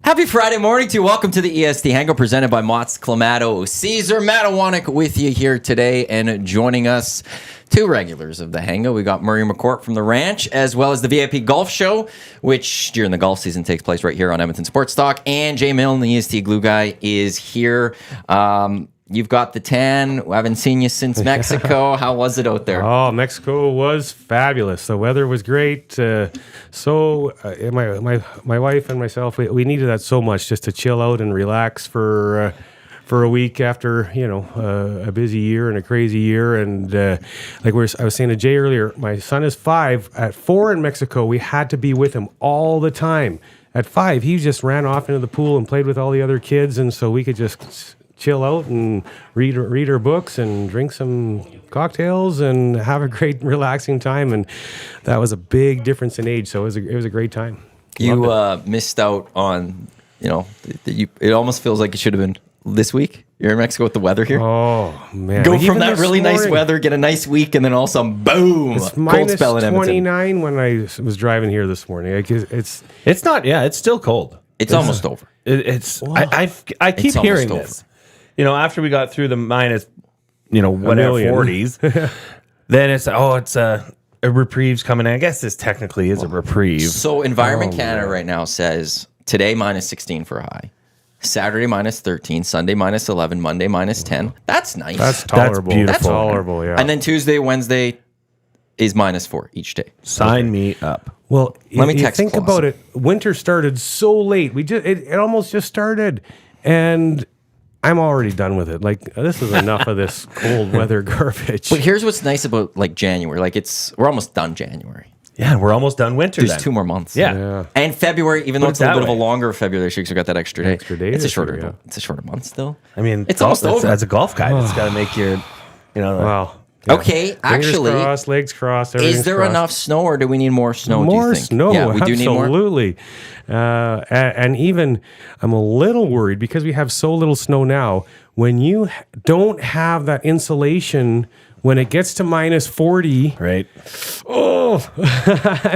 Happy Friday morning to you. Welcome to the EST Hangout presented by Mott's Clamato. Caesar, Matt Iwanyk with you here today, and joining us, two regulars of the Hangout. We got McCourt from the Ranch, as well as the VIP Golf Show, which during the golf season takes place right here on Edmonton Sports Talk. And Jay Milne, the EST Glue Guy, is here. You've got the tan. I haven't seen you since Mexico. How was it out there? Oh, Mexico was fabulous. The weather was great. My wife and myself, we needed that so much, just to chill out and relax for a week after a busy year and a crazy year. And I was saying to Jay earlier, my son is 5. At 4 in Mexico, we had to be with him all the time. At 5, he just ran off into the pool and played with all the other kids, and so we could just chill out and read our books and drink some cocktails and have a great relaxing time. And that was a big difference in age, so it was a great time. You missed out on, it almost feels like it should have been this week. You're in Mexico with the weather here. Oh, man. Go from that really nice weather, get a nice week, and then all of a sudden, boom, it's cold spell in Edmonton. 29 when I was driving here this morning. It's not, it's still cold. It's almost over. I keep hearing this. After we got through the minus, whatever 40s, then it's a reprieve's coming in. I guess this technically is a reprieve. So Environment Canada right now says today minus 16 for a high, Saturday minus 13, Sunday minus 11, Monday minus 10. That's nice. That's tolerable. That's beautiful. That's tolerable, yeah. And then Tuesday, Wednesday is minus 4 each day. Sign me up. Well, let me text think Clausen. about it. Winter started so late. It almost just started, and I'm already done with it. Like, this is enough of this cold weather garbage. But here's what's nice about January. We're almost done January. Yeah, we're almost done winter. There's 2 more months. Yeah. And February, even though it's a little bit of a longer February this year, because we got that extra day. It's a shorter. It's a shorter month still. I mean, it's almost over. As a golf guy, it's got to make your, Wow. Yeah. Okay, Fingers actually, crossed, legs crossed. Is there enough snow, or do we need more snow? More do you think? snow, yeah, we do need more. Absolutely. And even I'm a little worried because we have so little snow now. When you don't have that insulation, when it gets to minus 40, right? Oh,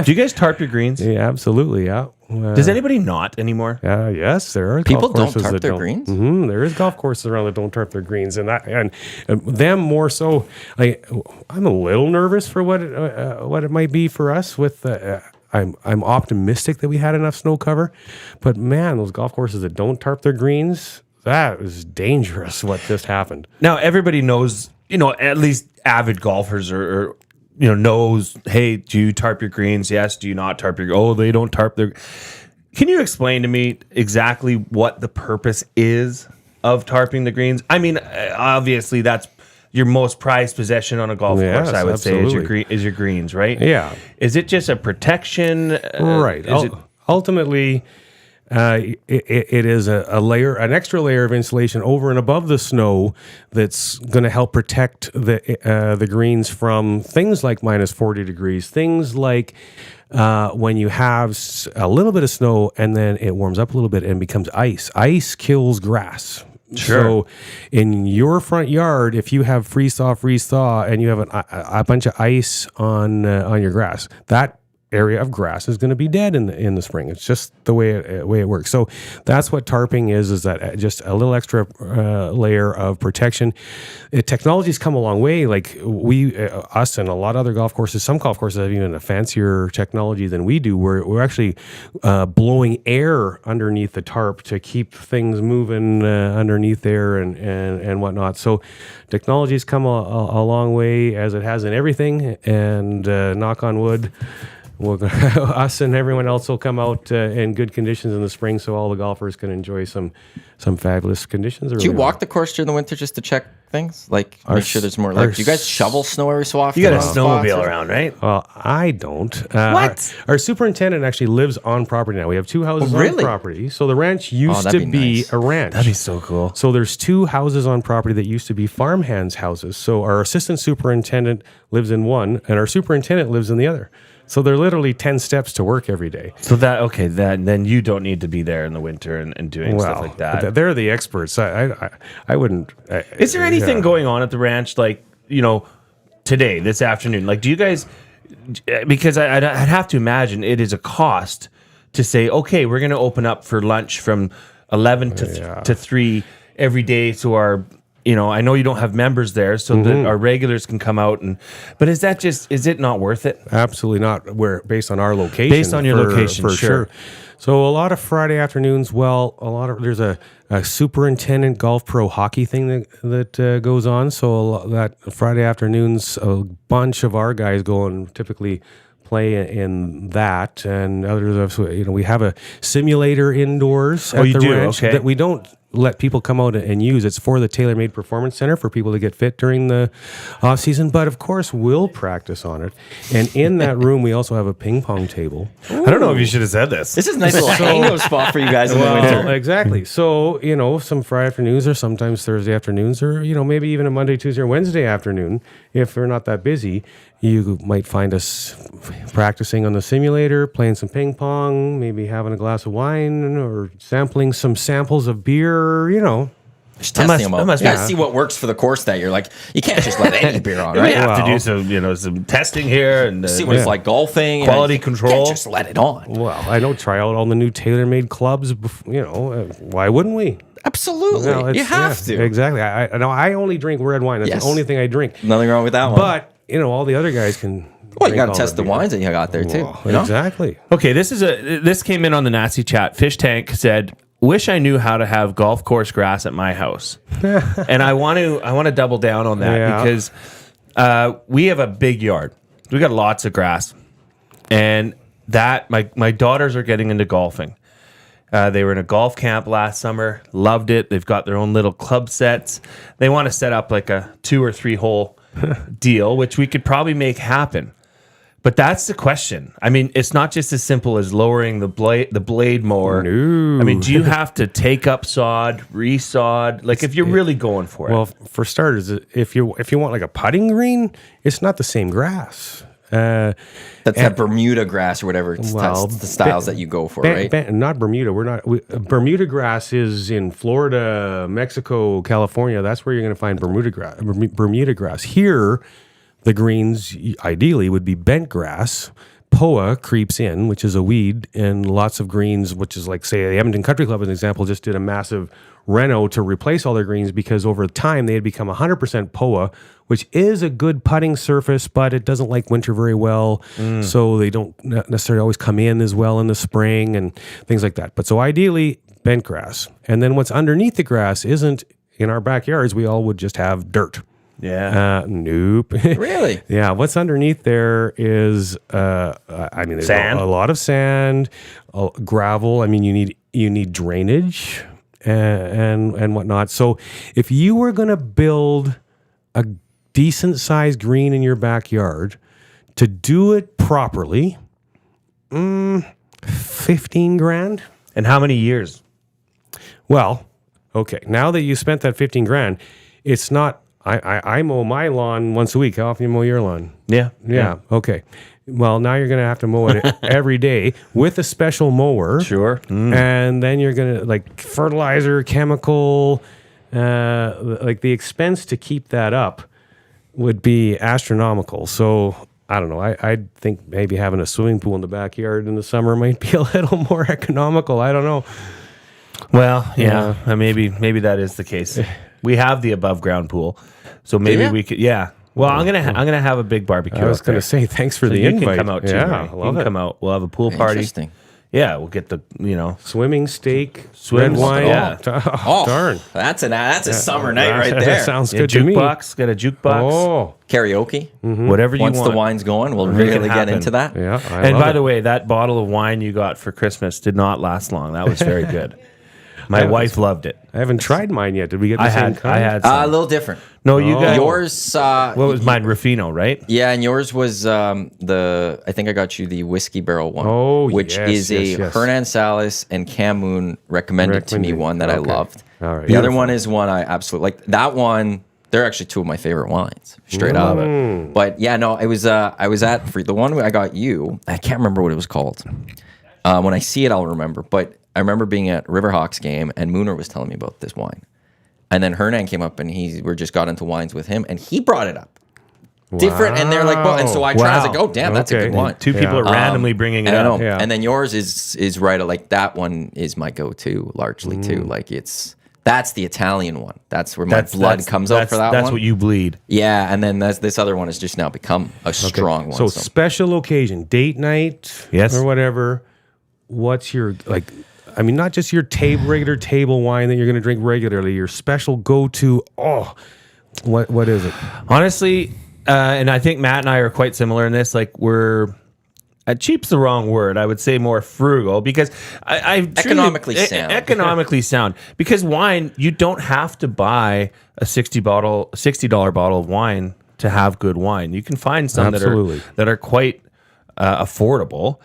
do you guys tarp your greens? Yeah, absolutely. Yeah. Does anybody not anymore? Yes, there are people golf courses don't tarp that their greens. Mm-hmm, there is golf courses around that don't tarp their greens, and them more so. I'm a little nervous for what it might be for us. With I'm optimistic that we had enough snow cover, but man, those golf courses that don't tarp their greens, that is dangerous. What just happened? Now everybody knows. At least avid golfers or knows, hey, do you tarp your greens? Yes. Do you not tarp your? Oh, they don't tarp their. Can you explain to me exactly what the purpose is of tarping the greens? I mean, obviously that's your most prized possession on a golf course. I would say is your greens, right? Yeah. Is it just a protection? Right. Ultimately, it is an extra layer of insulation over and above the snow that's going to help protect the greens from things like minus 40 degrees, things like when you have a little bit of snow and then it warms up a little bit and becomes ice. Ice kills grass. Sure. So in your front yard, if you have freeze thaw, and you have a bunch of ice on your grass, that area of grass is going to be dead in the spring. It's just the way it works. So that's what tarping is that just a little extra layer of protection. Technology's come a long way. Like us and a lot of other golf courses, some golf courses have even a fancier technology than we do. We're actually blowing air underneath the tarp to keep things moving underneath there and whatnot. So technology's come a long way, as it has in everything. And knock on wood, us and everyone else will come out in good conditions in the spring, so all the golfers can enjoy some fabulous conditions. Do you walk the course during the winter just to check things? Make sure there's more. Do you guys shovel snow every so often? You got a snowmobile around, right? Well, I don't. What? Our superintendent actually lives on property now. We have 2 houses on property. So the ranch used to be nice. a ranch. That'd be so cool. So there's 2 houses on property that used to be farmhands' houses. So our assistant superintendent lives in one, and our superintendent lives in the other. So they're literally 10 steps to work every day. So then you don't need to be there in the winter and doing stuff like that. They're the experts. I wouldn't. Is there anything going on at the ranch today, this afternoon? Like, do you guys? Because I'd have to imagine it is a cost to say, okay, we're going to open up for lunch from 11 to 3 every day. So I know you don't have members there, so that our regulars can come out but is it not worth it? Absolutely not. Based on our location. Based on your location, for sure. So a lot of Friday afternoons. Well, there's a superintendent golf pro hockey thing that goes on. So that Friday afternoons, a bunch of our guys go and typically play in that, and others. We have a simulator indoors at the ranch that we don't let people come out and use. It's for the Tailor-Made Performance Center for people to get fit during the off season. But of course, we'll practice on it. And in that room, we also have a ping pong table. Ooh. I don't know if you should have said this. This is a nice little hangout spot for you guys in the winter. Exactly. So, some Friday afternoons or sometimes Thursday afternoons or, maybe even a Monday, Tuesday, or Wednesday afternoon, if we're not that busy, you might find us practicing on the simulator, playing some ping pong, maybe having a glass of wine or sampling some samples of beer, Just testing them out. You gotta see what works for the course that you're like. You can't just let any beer on, right? We have to do some testing here and see what it's like golfing. Quality control. You can't just let it on. Well, I don't try out all the new tailor-made clubs. Why wouldn't we? Absolutely, you have to. Exactly. I only drink red wine. That's the only thing I drink. Nothing wrong with that one. But all the other guys can. Well, you got to test the wines that you got there too. Exactly. Okay, this came in on the Nazi chat. Fish Tank said, "Wish I knew how to have golf course grass at my house." And I want to double down on that because we have a big yard. We got lots of grass, and that my daughters are getting into golfing. They were in a golf camp last summer, loved it. They've got their own little club sets. They want to set up like a 2 or 3 hole deal, which we could probably make happen. But that's the question. I mean, it's not just as simple as lowering the blade mower. No. I mean, do you have to take up sod, resod? Like, if you're really going for it. Well, for starters, if you want like a putting green, it's not the same grass. That's that Bermuda grass or whatever. That's the styles that you go for, right? Not Bermuda. Bermuda grass is in Florida, Mexico, California. That's where you're going to find Bermuda grass. Here, the greens ideally would be bent grass. POA creeps in, which is a weed, and lots of greens, which is like, say, the Edmonton Country Club, as an example, just did a massive reno to replace all their greens because over time they had become 100% POA, which is a good putting surface, but it doesn't like winter very well. So they don't necessarily always come in as well in the spring and things like that. But so ideally, bent grass. And then what's underneath the grass isn't in our backyards. We all would just have dirt. Yeah. Nope. Really? Yeah. What's underneath there is, there's sand? A lot of sand, gravel. I mean, you need drainage and whatnot. So if you were going to build a decent sized green in your backyard, to do it properly, 15 grand. And how many years? Well, okay. Now that you spent that 15 grand, it's not. I mow my lawn once a week. How often you mow your lawn? Yeah. Okay. Well, now you're going to have to mow it every day with a special mower. Sure. And then you're going to like fertilizer, chemical, like the expense to keep that up would be astronomical. So I don't know. I think maybe having a swimming pool in the backyard in the summer might be a little more economical. I don't know. Well, yeah. Maybe that is the case. We have the above ground pool, so maybe we could. Yeah. Well, I'm gonna have a big barbecue. I was going to say thanks for the invite. You can come out too. Yeah, Right? You can come out. We'll have a pool party. Interesting. Yeah, we'll get the swimming, steak, Swim, red wine. yeah. Oh, darn. That's a summer night right there. That sounds good to me. Jukebox. Got a jukebox. Oh, Karaoke. Whatever you Once want. the wine's going, we'll Make it really get happen. into that. yeah. And by the way, that bottle of wine you got for Christmas did not last long. That was very good. My wife loved it. I haven't tried mine yet. Did we get the same kind? I had A some. little different. No, you got Yours. What was mine? Ruffino, right? Yeah, and yours was I think I got you the whiskey barrel one. Oh, which yes, is yes. Hernan Salas and Cam Moon recommended to me one that I loved. All right. The other one is one I absolutely like. That one, they're actually two of my favorite wines, straight up. But yeah, no, it was I was at the one I got you. I can't remember what it was called. When I see it, I'll remember. But I remember being at Riverhawks game and Mooner was telling me about this wine. And then Hernan came up and we just got into wines with him and he brought it up. different, and they're like, well, and so I tried. I was like, Wow. oh damn, that's a Okay. good wine. Two people are randomly bringing it I up. know. Yeah. And then yours is right. Like that one is my go-to largely too. Like that's the Italian one. That's where my blood comes out for that That's one. what you bleed. Yeah, and then this other one has just now become a strong one. So special occasion, date night, Yes. or whatever. What's your like? I mean, not just your regular table wine that you're going to drink regularly. Your special go-to. Oh, what is it? Honestly, and I think Matt and I are quite similar in this. Like we're cheap's the wrong word. I would say more frugal because I truly- Economically sound. Economically sound because wine you don't have to buy a $60 bottle of wine to have good wine. You can find some Absolutely. that are quite affordable.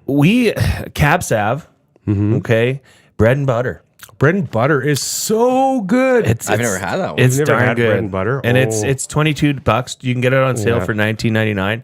We Cab Sav, okay, bread and butter. Bread and butter is so good. I've never had that one. It's You've never darn had good. bread and butter? And Oh. it's $22. You can get it on sale Yeah. for $19.99.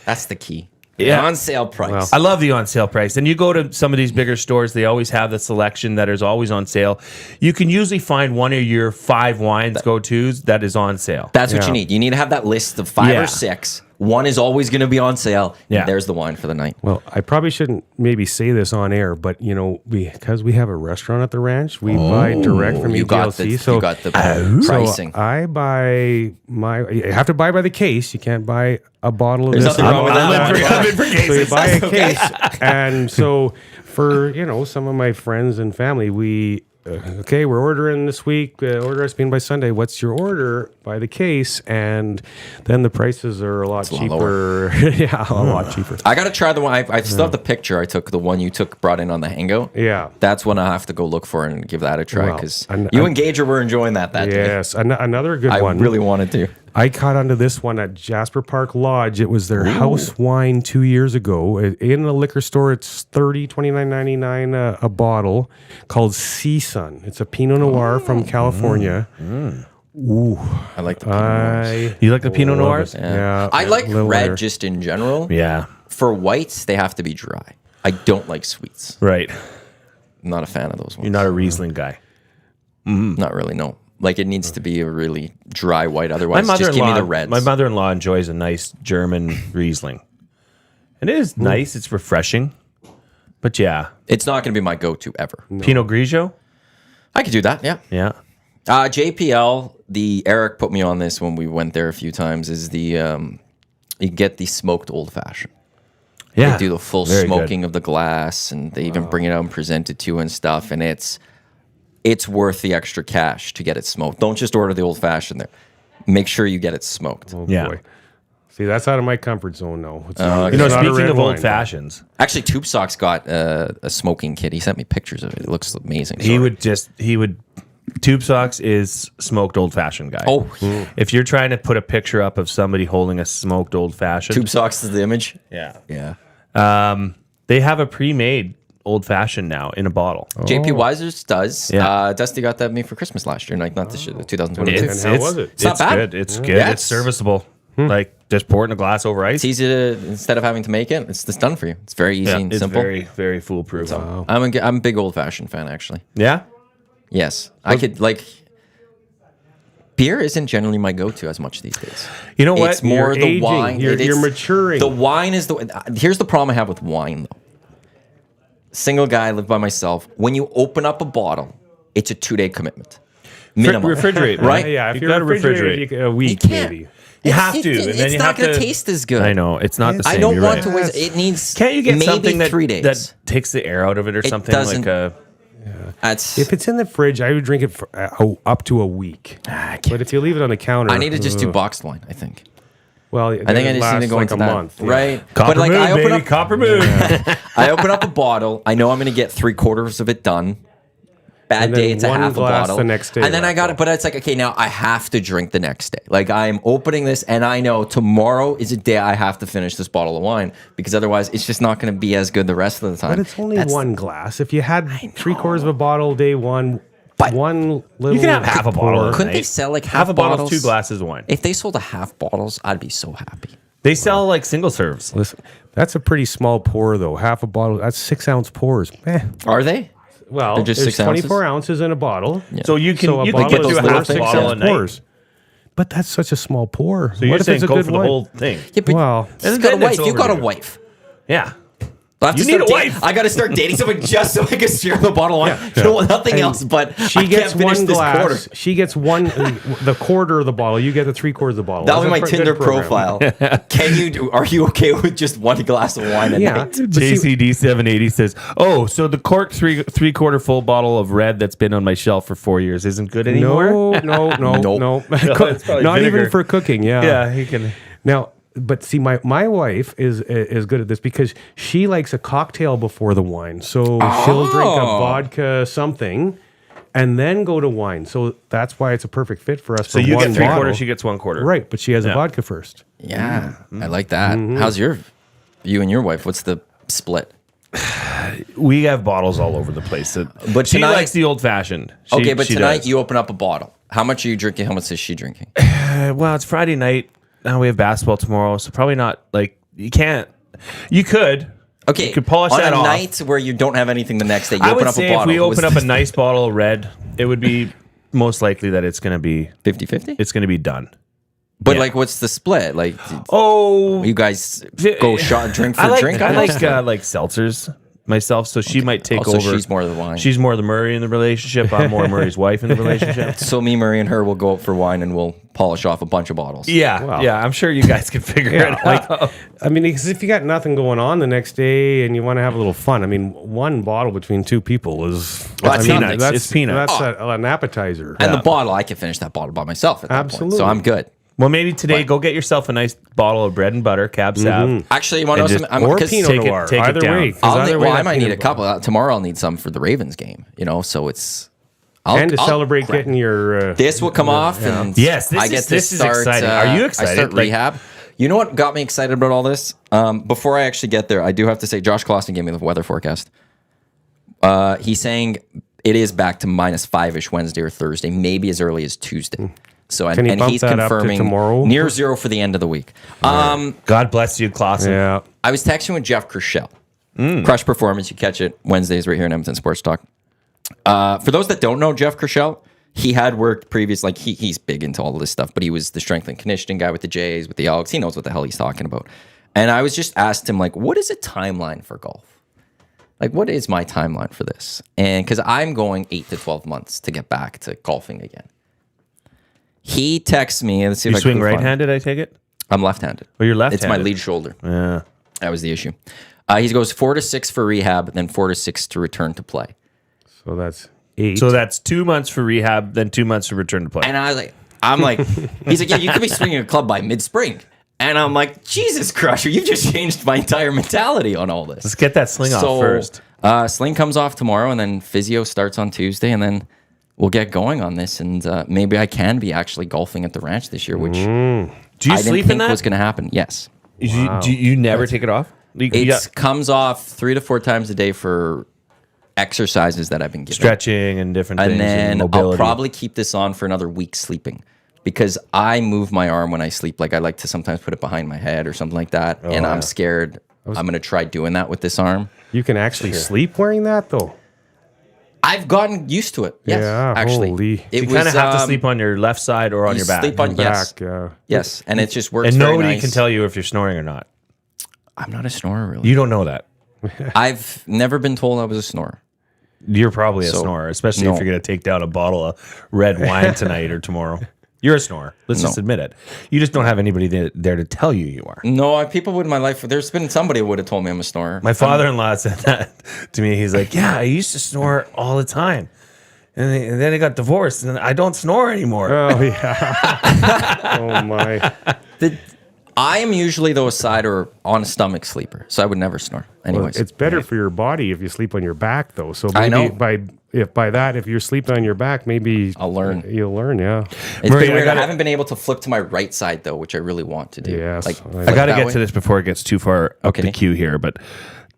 That's the key. Yeah. On sale price. I love the on sale price. And you go to some of these bigger stores, they always have the selection that is always on sale. You can usually find one of your 5 wines go-tos that is on sale. That's what Yeah. you need. You need to have that list of 5 Yeah. or 6. One is always going to be on sale. Yeah. There's the wine for the night. Well, I probably shouldn't maybe say this on air, but because we have a restaurant at the ranch, we buy direct from You got EDLC. you got the pricing. So I buy you have to buy by the case. You can't buy a bottle of There's this. nothing wrong with that. I'm in for So you cases. buy a case, and so for some of my friends and family, we okay, we're ordering this week. Order us being by Sunday. What's your order? By the case, and then the prices are a lot lot cheaper. Yeah, a lot cheaper. I got to try the one. I still have the picture I took, the one you brought in on the Hangout. Yeah. That's one I have to go look for and give that a try Well, because and- you and Gager were enjoying that day. Yes, another good I one. really wanted to. I caught onto this one at Jasper Park Lodge. It was their house wine 2 years ago. In a liquor store, it's $29.99 a bottle, called Sea Sun. It's a Pinot Noir from California. I like the Pinot Noirs. You like the Pinot Noirs? Yeah, I like a little red lighter. just in general. Yeah. For whites, they have to be dry. I don't like sweets. Right. I'm not a fan of those ones. You're not a Riesling guy. Not really, no. Like it needs to be a really dry white. Otherwise, just give me the reds. My mother-in-law enjoys a nice German Riesling. And it is nice. It's refreshing. But yeah, It's not going to be my go-to ever. Pinot Grigio. I could do that. Yeah. Yeah. JPL. Eric put me on this when we went there a few times. Is you get the smoked old fashioned. Yeah. They do the full Very smoking of the glass, and they even bring it out and present it to you and stuff. And it's worth the extra cash to get it smoked. Don't just order the old fashioned there. Make sure you get it smoked. Oh, Yeah. boy. See, that's out of my comfort zone now. It's okay. You know, it's not a speaking red of wine. old fashions, Actually, Tube Sock's got a smoking kit. He sent me pictures of it. It looks amazing. Tube Socks is smoked old fashioned guy. Oh, If you're trying to put a picture up of somebody holding a smoked old fashioned, Tube Socks is the image. yeah, Yeah. they have a pre-made old fashioned now in a bottle. JP Weiser's does. Yeah. Dusty got that me for Christmas last year. Like not this year, 2022. And how was it? It's not bad. Good. It's good. Yeah, it's serviceable. Like just pour it in a glass over ice. It's easy to, instead of having to make it, it's just done for you. It's very easy and it's simple. very, very foolproof. I'm a big old fashioned fan, actually. Yeah. Yes, I could like. Beer isn't generally my go-to as much these days. You know what? It's more You're the aging. wine. You're maturing. The wine is here's the problem I have with wine though. Single guy, live by myself. When you open up a bottle, it's a 2-day commitment. Minimum. refrigerate, right? Yeah, if You've you're gotta refrigerated, refrigerate. a week You can't. maybe. You have to, and then It's you not have going to to- taste as good. I know it's not the same. I don't You're want right. to waste. It needs. Can't you get maybe something 3 days? that takes the air out of it or something doesn't- like a? That's. If it's in the fridge, I would drink it for up to a week. But if you leave it on the counter, I need to just do boxed wine. I think. Well, I think I just need to go like into a that. month, yeah. Right? Copper but like moon, I open baby, up, copper moon. I open up a bottle. I know I'm going to get 3/4 of it done. Bad And then day, it's a one half a glass bottle. the next day And then I left, got though. it, but it's like, okay, now I have to drink the next day. Like I'm opening this and I know tomorrow is a day I have to finish this bottle of wine because otherwise it's just not going to be as good the rest of the time. But it's only That's- one glass. If you had 3/4 of a bottle day one, But- one little, You can have half a bottle. pour. a Couldn't they night. sell like half half a bottle, bottles? 2 glasses of wine? If they sold a half bottles, I'd be so happy. They sell like single serves. Listen, that's a pretty small pour, though. Half a bottle. That's 6-ounce pours. Are they? Well, They're just there's 6 ounces? 24 ounces in a bottle. So you can So a you can bottle get those through a little half things bottle a out. night. But that's such a small pour. So you're saying go for the whole thing? Yeah, but Well, you And got a then it's wife. You got a overdue. wife. Yeah. I'll have to You need start a wife. I got to start dating someone just so I can share the bottle of wine. You know what? Nothing else, but she I gets can't finish one this glass. quarter. She gets the quarter of the bottle. You get the 3/4 of the bottle. That'll be my That's a Tinder good program. profile. Are you okay with just one glass of wine a Yeah. night? But see, JCD 780 says, "Oh, so the cork three-quarter full bottle of red that's been on my shelf for 4 years isn't good anymore." no. Nope. it's probably Not vinegar. even for cooking. Yeah. Yeah, he can. Now, but see, my wife is good at this because she likes a cocktail before the wine. So she'll drink a vodka something and then go to wine. So that's why it's a perfect fit for us. So for you one get 3/4, bottle. she gets 1/4. Right, but she has a Yeah. vodka first. Yeah, I like that. How's you and your wife? What's the split? We have bottles all over the place. But she tonight- likes the old fashioned. Okay, but tonight you open up a bottle. How much are you drinking? How much is she drinking? Well, it's Friday night. Now we have basketball tomorrow, so probably not. Like you can't. You could. Okay, You could polish on that a off. night where you don't have anything the next day, you I open would up say a bottle. if we open up a What's nice bottle of red, it would be most likely that it's going to be 50-50? it's going to be done. But yeah. like, what's the split? Like, Oh, you guys go shot drink for I like drink? I almost? like seltzers myself, so she might take Oh, so over. she's more of the wine. She's more the Murray in the relationship. I'm more Murray's wife in the relationship. So me, Murray, and her will go out for wine and we'll polish off a bunch of bottles. Yeah, Wow. yeah. I'm sure you guys can figure it out. I mean, because if you got nothing going on the next day and you want to have a little fun, I mean, one bottle between two people is Well, that's I mean, peanuts. It's peanuts. That's an appetizer. And the bottle, I can finish that bottle by myself at that point. Absolutely. So I'm good. Well, maybe today go get yourself a nice bottle of bread and butter, Cab Sav. Actually, you want to know And something? just- Or 'cause Pinot take it- Noir. take it either down. way. 'cause I'll either need, way, well, that I might need a peanut couple. Tomorrow I'll need some for the Ravens game, so it's... and to celebrate getting your This will come off, and Yes, this I get is- to this is start. exciting. Are you excited? I start Like- rehab. You know what got me excited about all this? Before I actually get there, I do have to say Josh Clausen gave me the weather forecast. He's saying it is back to -5-ish Wednesday or Thursday, maybe as early as Tuesday. So Can he and bump he's that up to confirming tomorrow? near zero for the end of the week. God bless you, Clausen. yeah. I was texting with Jeff Kershell. Crush Performance. You catch it Wednesdays right here in Edmonton Sports Talk. For those that don't know Jeff Kershell, he had worked previous, like he's big into all of this stuff, but he was the strength and conditioning guy with the Jays, with the Elks. He knows what the hell he's talking about. And I was just asked him, like, what is a timeline for golf? Like, what is my timeline for this? And because I'm going 8 to 12 months to get back to golfing again. He texts me, and let's see if You I can swing find- right-handed, I take it? I'm left-handed. Oh, you're It's my left-handed. lead shoulder. Yeah. That was the issue. He goes 4 to 6 for rehab, then 4 to 6 to return to play. So that's 8. So that's 2 months for rehab, then 2 months to return to play. And I was like, he's like, yeah, you could be swinging a club by mid-spring. And I'm like, Jesus Crusher, you've just changed my entire mentality on all this. Let's get that sling off first. Sling comes off tomorrow, and then physio starts on Tuesday, and then we'll get going on this. And maybe I can be actually golfing at the ranch this year, which Do you I didn't sleep think in that? was going to happen. Yes. Do you never take it off? It comes off 3 to 4 times a day for exercises that I've been given. Stretching and different things And then mobility. I'll probably keep this on for another week sleeping because I move my arm when I sleep. Like I like to sometimes put it behind my head or something like that. And I'm scared I'm going to try doing that with this arm. You can actually sleep wearing that, though? I've gotten used to it. Yes, Yeah, actually. holy. It you kind of have to sleep on your left side or on you your back. sleep on yes. Back, yeah. Yes, and it just works And very nobody nice. can tell you if you're snoring or not. I'm not a snorer, really. You don't know that. I've never been told I was a snorer. You're probably a So, snorer, especially no. if you're going to take down a bottle of red wine tonight or tomorrow. You're a snorer. Let's just admit it. You just don't have anybody there to tell you you are. No, people would in my life. There's been somebody who would have told me I'm a snorer. My father-in-law said that to me. He's like, yeah, I used to snore all the time. And then I got divorced and I don't snore anymore. Oh, yeah. Oh, my. I am usually, though, a side or on a stomach sleeper, so I would never snore. Well, Anyways, it's better for your body if you sleep on your back, though. So maybe I know. if you're sleeping on your back, maybe I'll learn. You'll learn, yeah. It's Murray, been I weird. I gotta- haven't been able to flip to my right side, though, which I really want to do. Yes, Like, I flip I got to that get way. to this before it gets too far up the Okay. queue here, but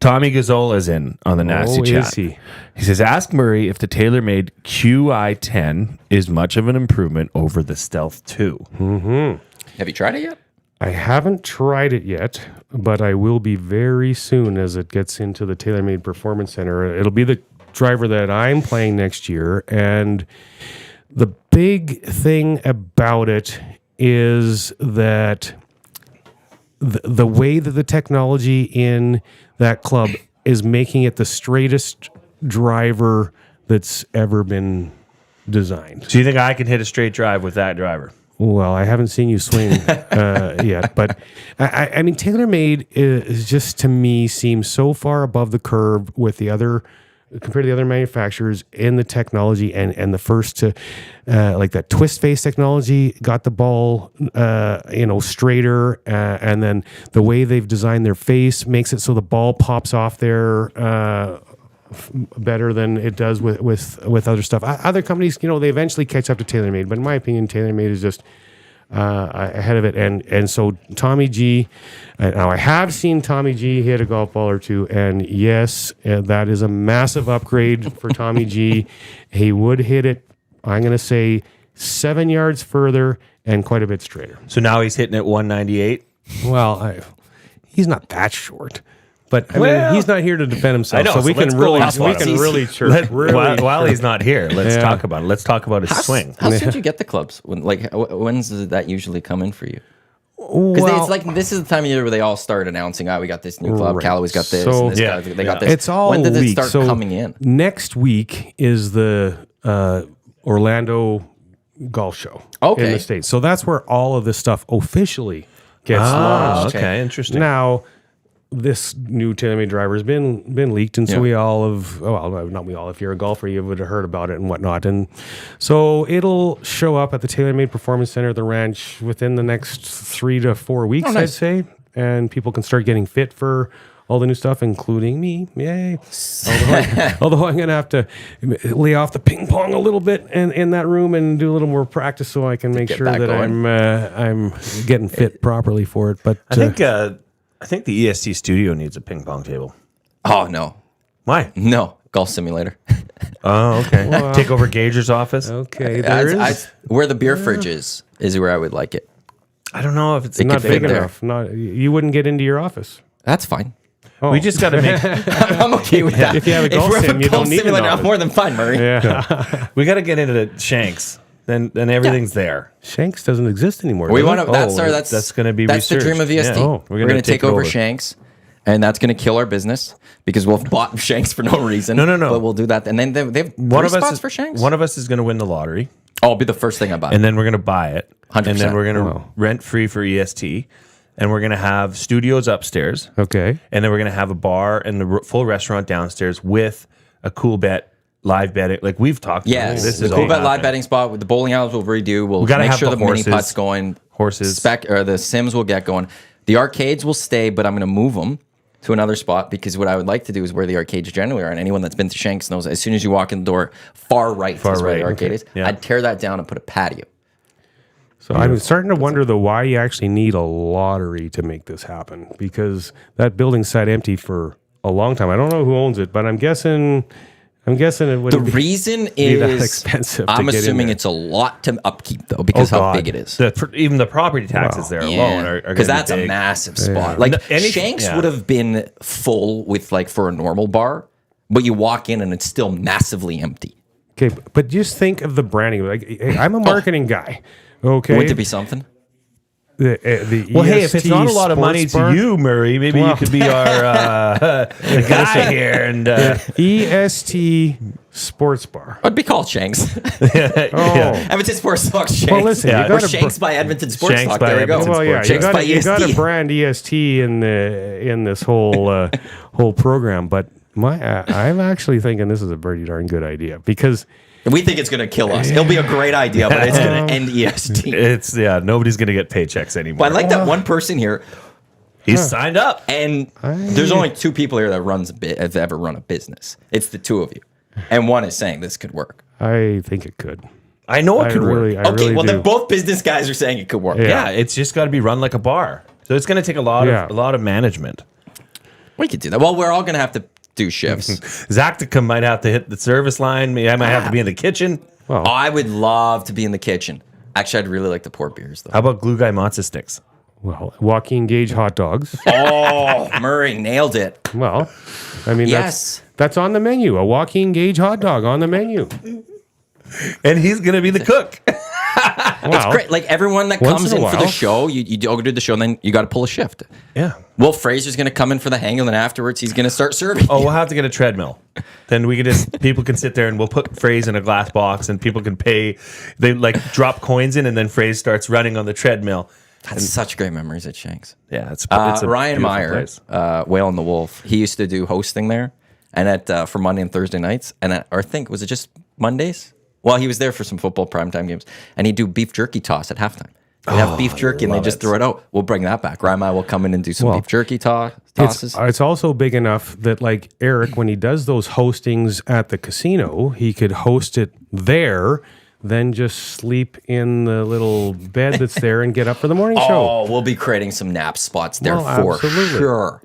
Tommy Gazzola is in on the Nasty Oh, Chat. is he? He says, ask Murray if the TaylorMade QI10 is much of an improvement over the Stealth 2. Have you tried it yet? I haven't tried it yet, but I will be very soon as it gets into the TaylorMade Performance Center. It'll be the driver that I'm playing next year. And the big thing about it is that the way that the technology in that club is making it the straightest driver that's ever been designed. Do you think I can hit a straight drive with that driver? Well, I haven't seen you swing yet, but I mean, TaylorMade is just, to me, seems so far above the curve with the other, compared to the other manufacturers in the technology, and the first to, like that twist face technology, got the ball, straighter, and then the way they've designed their face makes it so the ball pops off there better than it does with other stuff. Other companies, they eventually catch up to TaylorMade, but in my opinion, TaylorMade is just ahead of it. And so Tommy G, now I have seen Tommy G hit a golf ball or two, and yes, that is a massive upgrade for Tommy G. He would hit it, I'm going to say, 7 yards further and quite a bit straighter. So now he's hitting at 198. Well, he's not that short. But I mean, he's not here to defend himself, I know, so we can really chirp. While he's not here, let's talk about it. Let's talk about his swing. How soon do you get the clubs? When's does that usually come in for you? Because Well, it's like this is the time of year where they all start announcing, we got this new club. Right. Callaway's got this. So- and this Yeah. guy, they got this. it's all When did it leaked. start So coming in? next week is the Orlando Golf Show in Okay. the States. So that's where all of this stuff officially gets launched. Okay, interesting. Now, this new TaylorMade driver has been leaked, and so we all have. Well, not we all. If you're a golfer, you would have heard about it and whatnot. And so it'll show up at the TaylorMade Performance Center at the ranch within the next 3 to 4 weeks, Oh, nice. I'd say. And people can start getting fit for all the new stuff, including me. Yay! Although I'm gonna have to lay off the ping pong a little bit in that room and do a little more practice so I can make get sure back that going. I'm getting fit properly for it. But I think the EST studio needs a ping pong table. Oh no, Why? no golf simulator. Oh, okay. Take over Gager's office. okay, there is. Where the beer fridge is where I would like it. I don't know if it's Not fit big there. enough. Not you wouldn't get into your office. That's fine. Oh. We just got to make. I'm okay with that. If you have a golf we're sim, you golf don't need an simulator, I'm office. more than fine, Murray. Yeah, We got to get into the Shanks. Then everything's there. Shanks doesn't exist anymore. We does want it? to. That's going to be that's the dream of EST. Yeah. Oh, we're going to take over Shanks, and that's going to kill our business because we'll have bought Shanks for no reason. No. But we'll do that, and then they have One three of us spots is, for Shanks. One of us is going to win the lottery, I'll be the first thing I buy. and then we're going to buy it, 100%. and then we're going to Wow. rent free for EST, and we're going to have studios upstairs, Okay. and then we're going to have a bar and the full restaurant downstairs with a cool bet, live betting. Like we've talked. Yes, this the is cool all bet live happening. betting spot with the bowling alleys will redo. We'll gotta make have sure the the mini horses. putts going. Horses. The Sims will get going. The arcades will stay, but I'm going to move them to another spot because what I would like to do is where the arcades generally are. And anyone that's been to Shanks knows as soon as you walk in the door, far right is where right, the arcade okay. is. Yeah. I'd tear that down and put a patio. So I'm starting to wonder though why you actually need a lottery to make this happen, because that building sat empty for a long time. I don't know who owns it, but I'm guessing it The wouldn't be reason be that is expensive to I'm get in assuming there. it's a lot to upkeep though because how God. big it is. Even the property taxes there alone are Because gonna that's be a big. massive spot. Like Shanks yeah. would have been full with like for a normal bar, but you walk in and it's still massively empty. Okay, but just think of the branding. Like, hey, I'm a marketing guy. Okay, Wouldn't it be something? the Well, hey, if EST it's not a lot of money sports bar- to you, Murray, maybe you Well. could be our the guy here. And EST Sports Bar. It'd be called Shanks. Oh, Edmonton Sports Talk Shanks. Well, listen, Yeah. you Or gotta Shanks by Edmonton Sports Shanks Talk. by There we go. Edmonton well, yeah, Shanks by you got EST. to brand EST in this whole whole program. But I'm actually thinking this is a pretty darn good idea because We think it's going to kill us. It'll be a great idea, but it's going to end EST. it's nobody's gonna get paychecks anymore. But I like that one person here, He's signed up. and there's only two people here that have ever run a business. It's the two of you, and one is saying this could work. I think it could. I know it could work. really, I Okay, really well do. then both business guys are saying it could work. Yeah, it's just got to be run like a bar. So it's going to take a lot of management. We could do that. Well, we're all going to have to do shifts. Zactica might have to hit the service line. I might have to be in the kitchen. Well, I would love to be in the kitchen. Actually, I'd really like to pour beers though. How about glue guy matzo sticks? well, Joaquin Gage hot dogs. Oh, Murray nailed it. Well, I mean, Yes. that's on the menu. A Joaquin Gage hot dog on the menu. And he's going to be the cook. It's great. Like everyone that Once comes in in a for the while. show, you go do the show, and then you got to pull a shift. Yeah. Will Fraser's going to come in for the Hangout, and then afterwards he's going to start serving. Oh, we'll have to get a treadmill. Then we can people can sit there and we'll put Phrase in a glass box and people can pay. They like drop coins in and then Phrase starts running on the treadmill. That's such great memories at Shanks. Yeah, it's Ryan a beautiful Meyer, place. Whale and the Wolf, he used to do hosting there, and for Monday and Thursday nights, and or I think was it just Mondays? Well, he was there for some football primetime games, and he'd do beef jerky toss at halftime. They'd have beef jerky, and they just throw it out. We'll bring that back. Ryan Meyer will come in and do some beef jerky tosses. It's also big enough that, like Eric, when he does those hostings at the casino, he could host it there, then just sleep in the little bed that's there and get up for the morning show. Oh, we'll be creating some nap spots there Well, for absolutely. sure.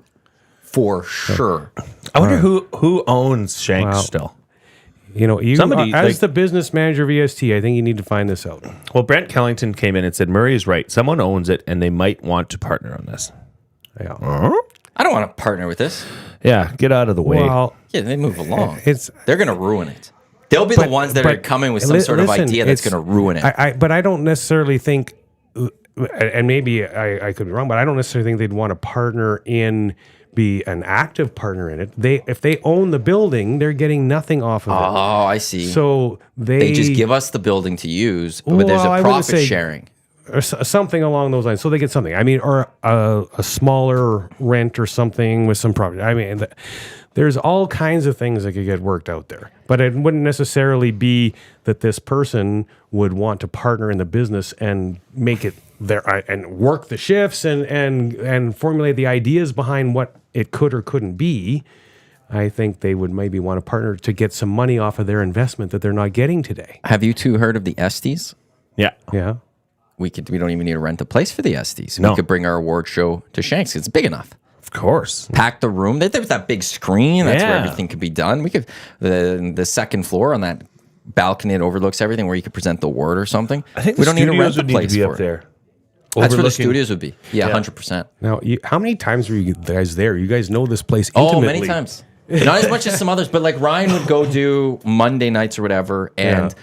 For sure. I wonder who owns Shanks still. You know, Somebody, as like- the business manager of EST, I think you need to find this out. Well, Brent Kellington came in and said Murray is right. Someone owns it and they might want to partner on this. Yeah. I don't want to partner with this. Yeah, get out of the way. Well, Yeah, they move along. it's They're going to ruin it. They'll be the ones that are coming with some sort of listen, idea that's it's- going to ruin it. But I don't necessarily think, and maybe I could be wrong, but I don't necessarily think they'd want to partner in, be an active partner in it. If they own the building, they're getting nothing off of it. Oh, I see. So they just give us the building to use, but there's Well, I a wouldn't profit say- sharing. or something along those lines. So they get something. I mean, or a smaller rent or something with some property. I mean, there's all kinds of things that could get worked out there. But it wouldn't necessarily be that this person would want to partner in the business and make it there and work the shifts and formulate the ideas behind what it could or couldn't be. I think they would maybe want to partner to get some money off of their investment that they're not getting today. Have you two heard of the Estes? Yeah. Yeah. We don't even need to rent a place for the Estes. No. We could bring our award show to Shanks. It's big enough. Of course. Pack the room. There was that big screen. That's where Yeah. everything could be done. We could the second floor on that balcony that overlooks everything, where you could present the award or something. I think we the don't need to rent studios the would need place to be for up it. there. That's where the Overlooking- studios would be. Yeah, 100%. Now, how many times were you guys there? You guys know this place Oh, intimately. many times. Not as much as some others, but like Ryan would go do Monday nights or whatever, and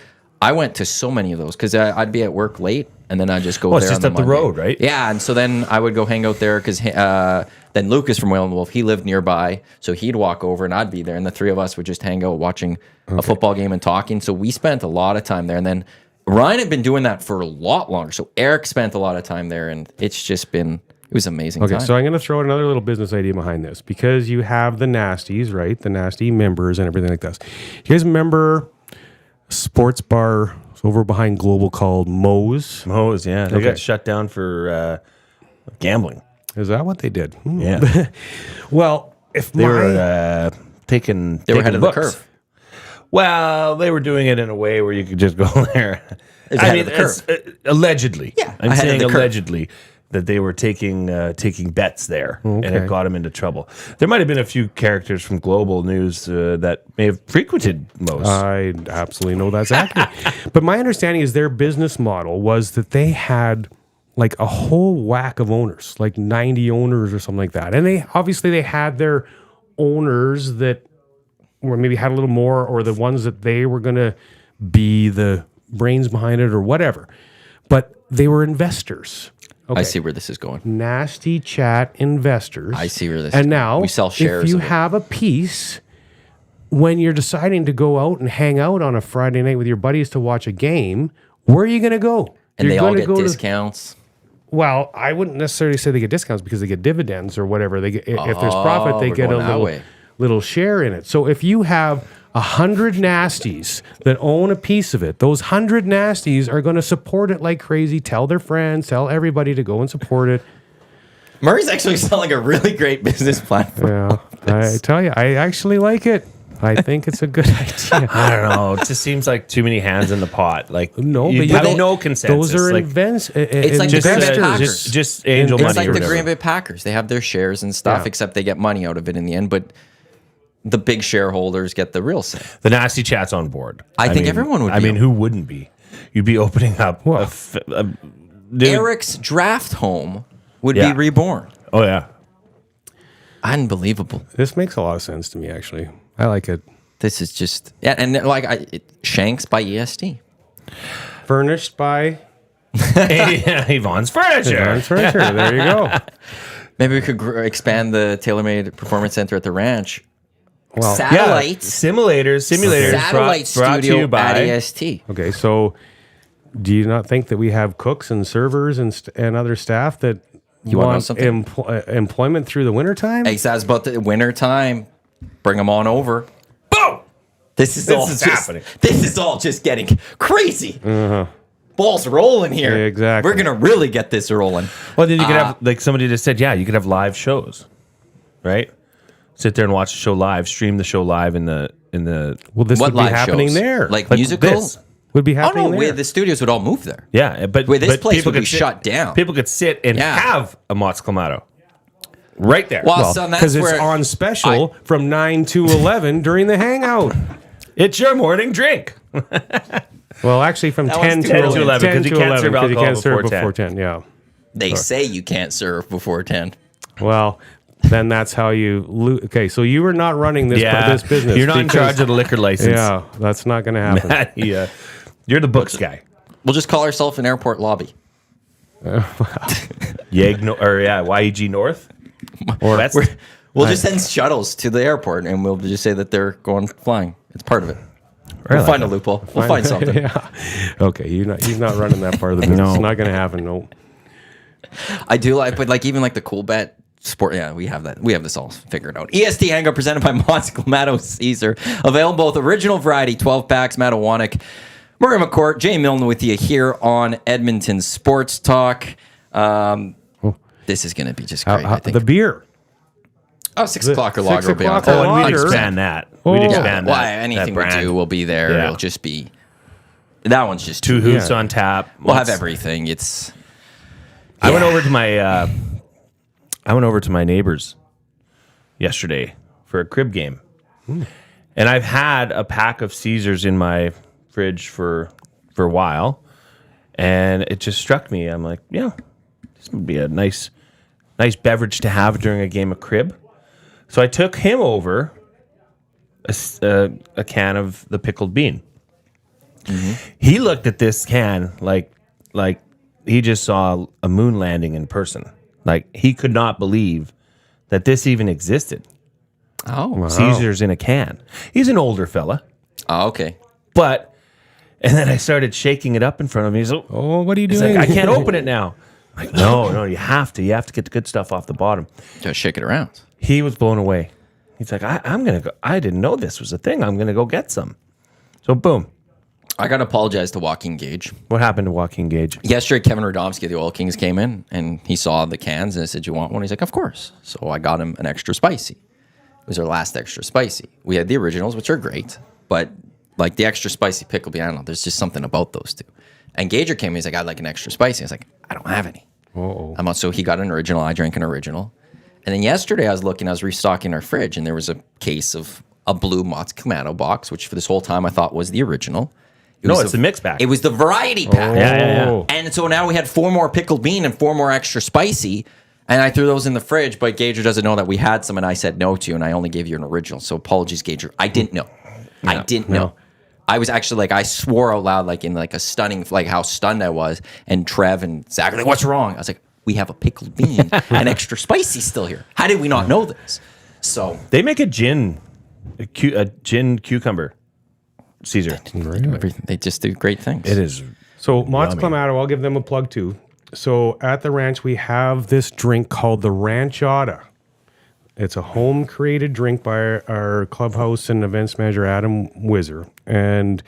I went to so many of those because I'd be at work late, and then I'd just go Well, there. it's just on up the Monday. road, right? Yeah, and so then I would go hang out there because then Lucas from Whale and the Wolf, he lived nearby, so he'd walk over and I'd be there, and the three of us would just hang out watching a football game and talking. So we spent a lot of time there, and then Ryan had been doing that for a lot longer. So Eric spent a lot of time there, and it's just been it was amazing. Okay, time. so I'm going to throw another little business idea behind this because you have the nasties, right? The nasty members and everything like this. You guys remember a sports bar over behind Global called Moe's? Moe's, yeah. They Okay. got shut down for gambling. Is that what they did? Hmm. Yeah. Well, if They my were taking they were ahead of the books. curve. Well, they were doing it in a way where you could just go there. It's ahead of the it's, allegedly. Yeah, I'm ahead of saying the curve. allegedly that they were taking bets there, and it got them into trouble. There might have been a few characters from Global News that may have frequented Moe's. I absolutely know that's accurate. But my understanding is their business model was that they had like a whole whack of owners, like 90 owners or something like that. And they had their owners that were maybe had a little more, or the ones that they were going to be the brains behind it or whatever. But they were investors. Okay. I see where this is going. Nasty chat investors. I see where this is And going. now, We sell shares if you of it. have a piece, when you're deciding to go out and hang out on a Friday night with your buddies to watch a game, where are you going to go? And You're they all gonna get go to- discounts. well, I wouldn't necessarily say they get discounts because they get dividends or whatever. They get, if there's profit, they we're get a going that way. little share in it. So if you have 100 nasties that own a piece of it, those 100 nasties are going to support it like crazy. Tell their friends, tell everybody to go and support it. Murray's actually selling a really great business platform. Yeah, I tell you, I actually like it. I think it's a good idea. I don't know. It just seems like too many hands in the pot. Like No, you but you have don't- no consensus. Those are like, events. It's like the just, Green Bay Packers. just angel It's money. It's like or the whatever. Green Bay Packers. They have their shares and stuff, Yeah. except they get money out of it in the end. But the big shareholders get the real say. The nasty chat's on board. I think everyone would I be mean, on- who wouldn't be? You'd be opening up. Well, dude. Eric's draft home would Yeah. be reborn. Oh yeah. Unbelievable. This makes a lot of sense to me, actually. I like it. This is just yeah, and like Shanks by EST. Furnished by Yvonne's Furniture. Yvonne's Furniture. There you go. Maybe we could expand the TaylorMade Performance Center at the ranch. Well, Satellites. Simulators Satellite brought to studio you by at EST. Okay, so do you not think that we have cooks and servers and other staff that You wanna know want something? employment through the wintertime? Exactly, about the winter time. Bring them on over. Boom. This is happening. This is all just getting crazy. Balls rolling here. Yeah, exactly. We're gonna really get this rolling. Well, then you could have, like somebody just said, you could have live shows, right? Sit there and watch the show live, stream the show live in the. Well, this What would be live happening shows? there. Like musical? this. Would be Oh happening no, there. the studios would all move there. Yeah, but Wait, this but place people would be could sit- shut down. People could sit and Yeah. have a Mott's Clamato right there. Well, so that's Because it's where on special from 9 to 11 during the hangout. It's your morning drink. Well, actually, from That 10 one's to 10 11. to 11, 10 'cause you to can't 11, serve 'cause you alcohol can't serve before before 10. Yeah. they say you can't serve before 10. Well, then that's how you Okay, so you were not running this this business. You're not in because- charge of the liquor license. Yeah, that's not going to happen. Yeah. You're the books guy. We'll just call ourselves an airport lobby. YEG North. Or West. We'll just send shuttles to the airport and we'll just say that they're going flying. It's part of it. We'll Really? find a loophole. We'll find something. yeah. Okay, he's not running that part of the business. No. It's not going to happen. No. I do like, but like even like the cool bet sport. Yeah, we have that. We have this all figured out. EST Hangout presented by Mott's Clamato Caesar. Available both original variety 12 packs. Matt Iwanyk, Murray McCourt, Jay Milne with you here on Edmonton Sports Talk. This is going to be just great. I think. The beer. 6 o'clock or lager will be on 6 o'clock top. or We'd lager. expand that. Oh. We'd Yeah, expand that. Why anything we brand. do will be there. Yeah. It'll just be that one's just Two too. hoops on tap. We'll have everything. It's. I went over to my neighbors yesterday for a crib game, and I've had a pack of Caesars in my fridge for a while, and it just struck me. I'm like, yeah, this would be a nice beverage to have during a game of crib. So I took him over a can of the pickled bean. He looked at this can like he just saw a moon landing in person. Like he could not believe that this even existed. Oh. Wow. Caesar's in a can. He's an older fella, Oh, okay. and then I started shaking it up in front of him. He's like, Oh, what are you he's doing? like, I can't open it now. I'm like, no, you have to get the good stuff off the bottom. Just shake it around. He was blown away. He's like, I'm gonna go. I didn't know this was a thing. I'm gonna go get some. So boom. I got to apologize to Joaquin Gage. What happened to Joaquin Gage? Yesterday, Kevin Radomski of the Oil Kings came in and he saw the cans and I said, "You want one?" He's like, "Of course." So I got him an extra spicy. It was our last extra spicy. We had the originals, which are great, but like the extra spicy pickle bean, I don't know. There's just something about those two. And Gager came in, he's like, "I'd like an extra spicy." I was like, "I don't have any." So he got an original. I drank an original. And then yesterday I was restocking our fridge and there was a case of a blue Mott's Clamato box, which for this whole time I thought was the original. It's the mix pack. It was the variety pack. Yeah. And so now we had 4 more pickled bean and 4 more extra spicy. And I threw those in the fridge, but Gager doesn't know that we had some and I said no to you and I only gave you an original. So apologies, Gager. I didn't know. I didn't know. I was actually like, I swore out loud, like in like a stunning, like how stunned I was. And Trev and Zach were like, "What's wrong?" I was like, "We have a pickled bean and extra spicy still here. How did we not know this?" So They make a gin cucumber Caesar. they just do great things. It is. So Mott's Yummy. Clamato, I'll give them a plug too. So at the ranch, we have this drink called the Ranchata. It's a home-created drink by our clubhouse and events manager, Adam Whizzer. And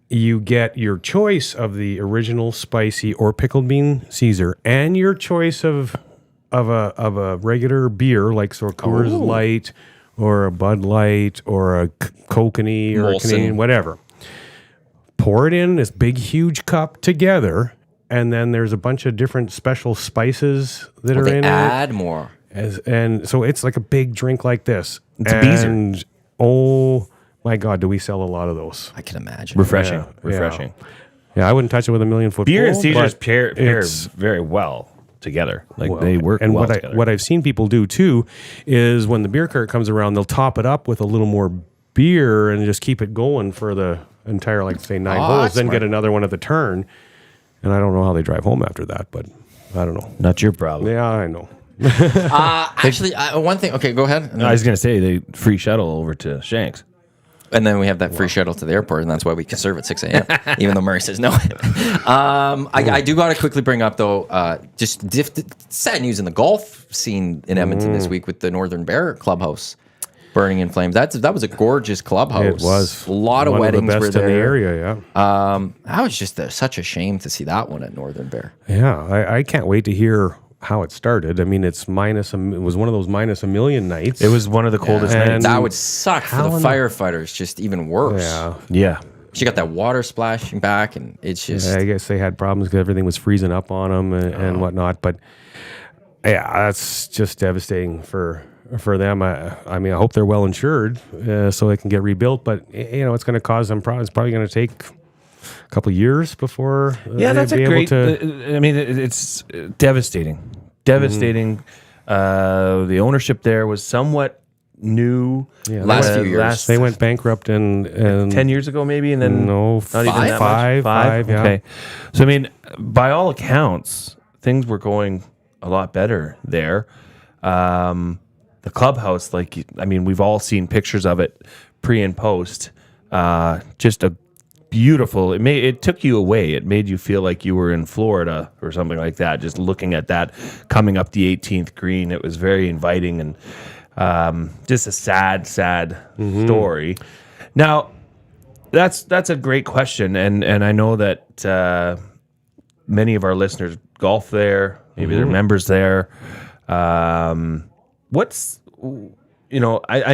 you get your choice of the original spicy or pickled bean Caesar and your choice of a regular beer, like so a Coors Light or a Bud Light or a Kokanee or a Molson. Canadian, whatever. Pour it in this big, huge cup together, and then there's a bunch of different special spices that are They in it. add more. And so it's like a big drink like this. It's a beezer. And oh my God, do we sell a lot of those? I can imagine. Refreshing. Yeah, Refreshing. Yeah, I wouldn't touch it with a 1,000,000-foot Beer and pole, Caesars but pair it's- very well together. Like well, they work and well what together. what I've seen people do too is when the beer cart comes around, they'll top it up with a little more beer and just keep it going for the entire, like say 9 Oh, holes, that's then smart. get another one at the turn. And I don't know how they drive home after that, but I don't know. Not your problem. Yeah, I know. Actually, one thing. Okay, go ahead. And I was going to say the free shuttle over to Shanks. then we have that free shuttle to the airport, and that's why we can serve at 6 a.m., even though Murray says no. I do got to quickly bring up, though, just sad news in the golf scene in Edmonton this week with the Northern Bear Clubhouse burning in flames. That was a gorgeous clubhouse. It was. A lot of One weddings the best were there. in the area, yeah. That was just such a shame to see that one at Northern Bear. Yeah, I can't wait to hear how it started. I mean, it was one of those -1 million nights. It was one of the coldest And- nights. That would suck for the firefighters, just even worse. Yeah. Yeah. She got that water splashing back, and it's just... I guess they had problems because everything was freezing up on them and whatnot. But yeah, that's just devastating for them. I mean, I hope they're well insured so they can get rebuilt. But it's going to cause them problems. It's probably going to take a couple of years before That's they'll a be great. able to. I mean, it's devastating. Devastating. The ownership there was somewhat new. Yeah, Last few years. They went bankrupt and 10 years ago, maybe, and then no, not even that five, much. five, yeah. Okay, so I mean, by all accounts, things were going a lot better there. The clubhouse, we've all seen pictures of it pre and post. Just a beautiful. It took you away. It made you feel like you were in Florida or something like that. Just looking at that coming up the 18th green, it was very inviting and just a sad story. Now, that's a great question, and I know that many of our listeners golf there. Maybe they're members there. I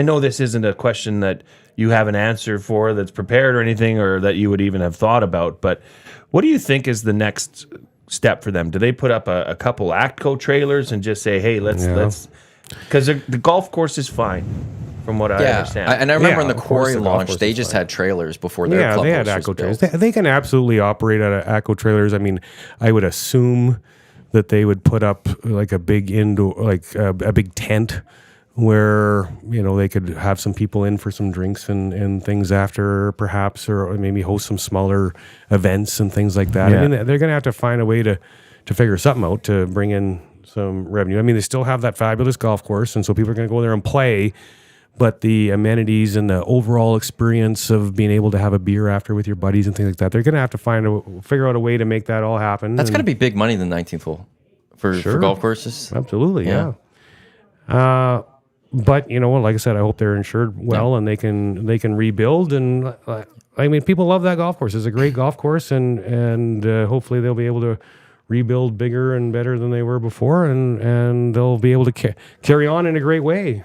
know this isn't a question that you have an answer for that's prepared or anything, or that you would even have thought about, but what do you think is the next step for them? Do they put up a couple ACTCO trailers and just say, hey, let's, because the golf course is fine, from what I understand. And I remember Yeah, when the of course quarry the golf launch, course they is just fine. had trailers before their clubhouse They had was ACO built. trailers. They can absolutely operate out of ACO trailers. I mean, I would assume that they would put up like a big indoor, like a big tent where they could have some people in for some drinks and things after, perhaps, or maybe host some smaller events and things like that. Yeah. I mean, they're going to have to find a way to figure something out to bring in some revenue. I mean, they still have that fabulous golf course, and so people are going to go there and play. But the amenities and the overall experience of being able to have a beer after with your buddies and things like that, they're going to have to figure out a way to make that all happen. That's got to be big money, the 19th hole, for golf courses. Absolutely, yeah. But like I said, I hope they're insured well and they can rebuild. And I mean, people love that golf course. It's a great golf course, and hopefully they'll be able to rebuild bigger and better than they were before, and they'll be able to carry on in a great way.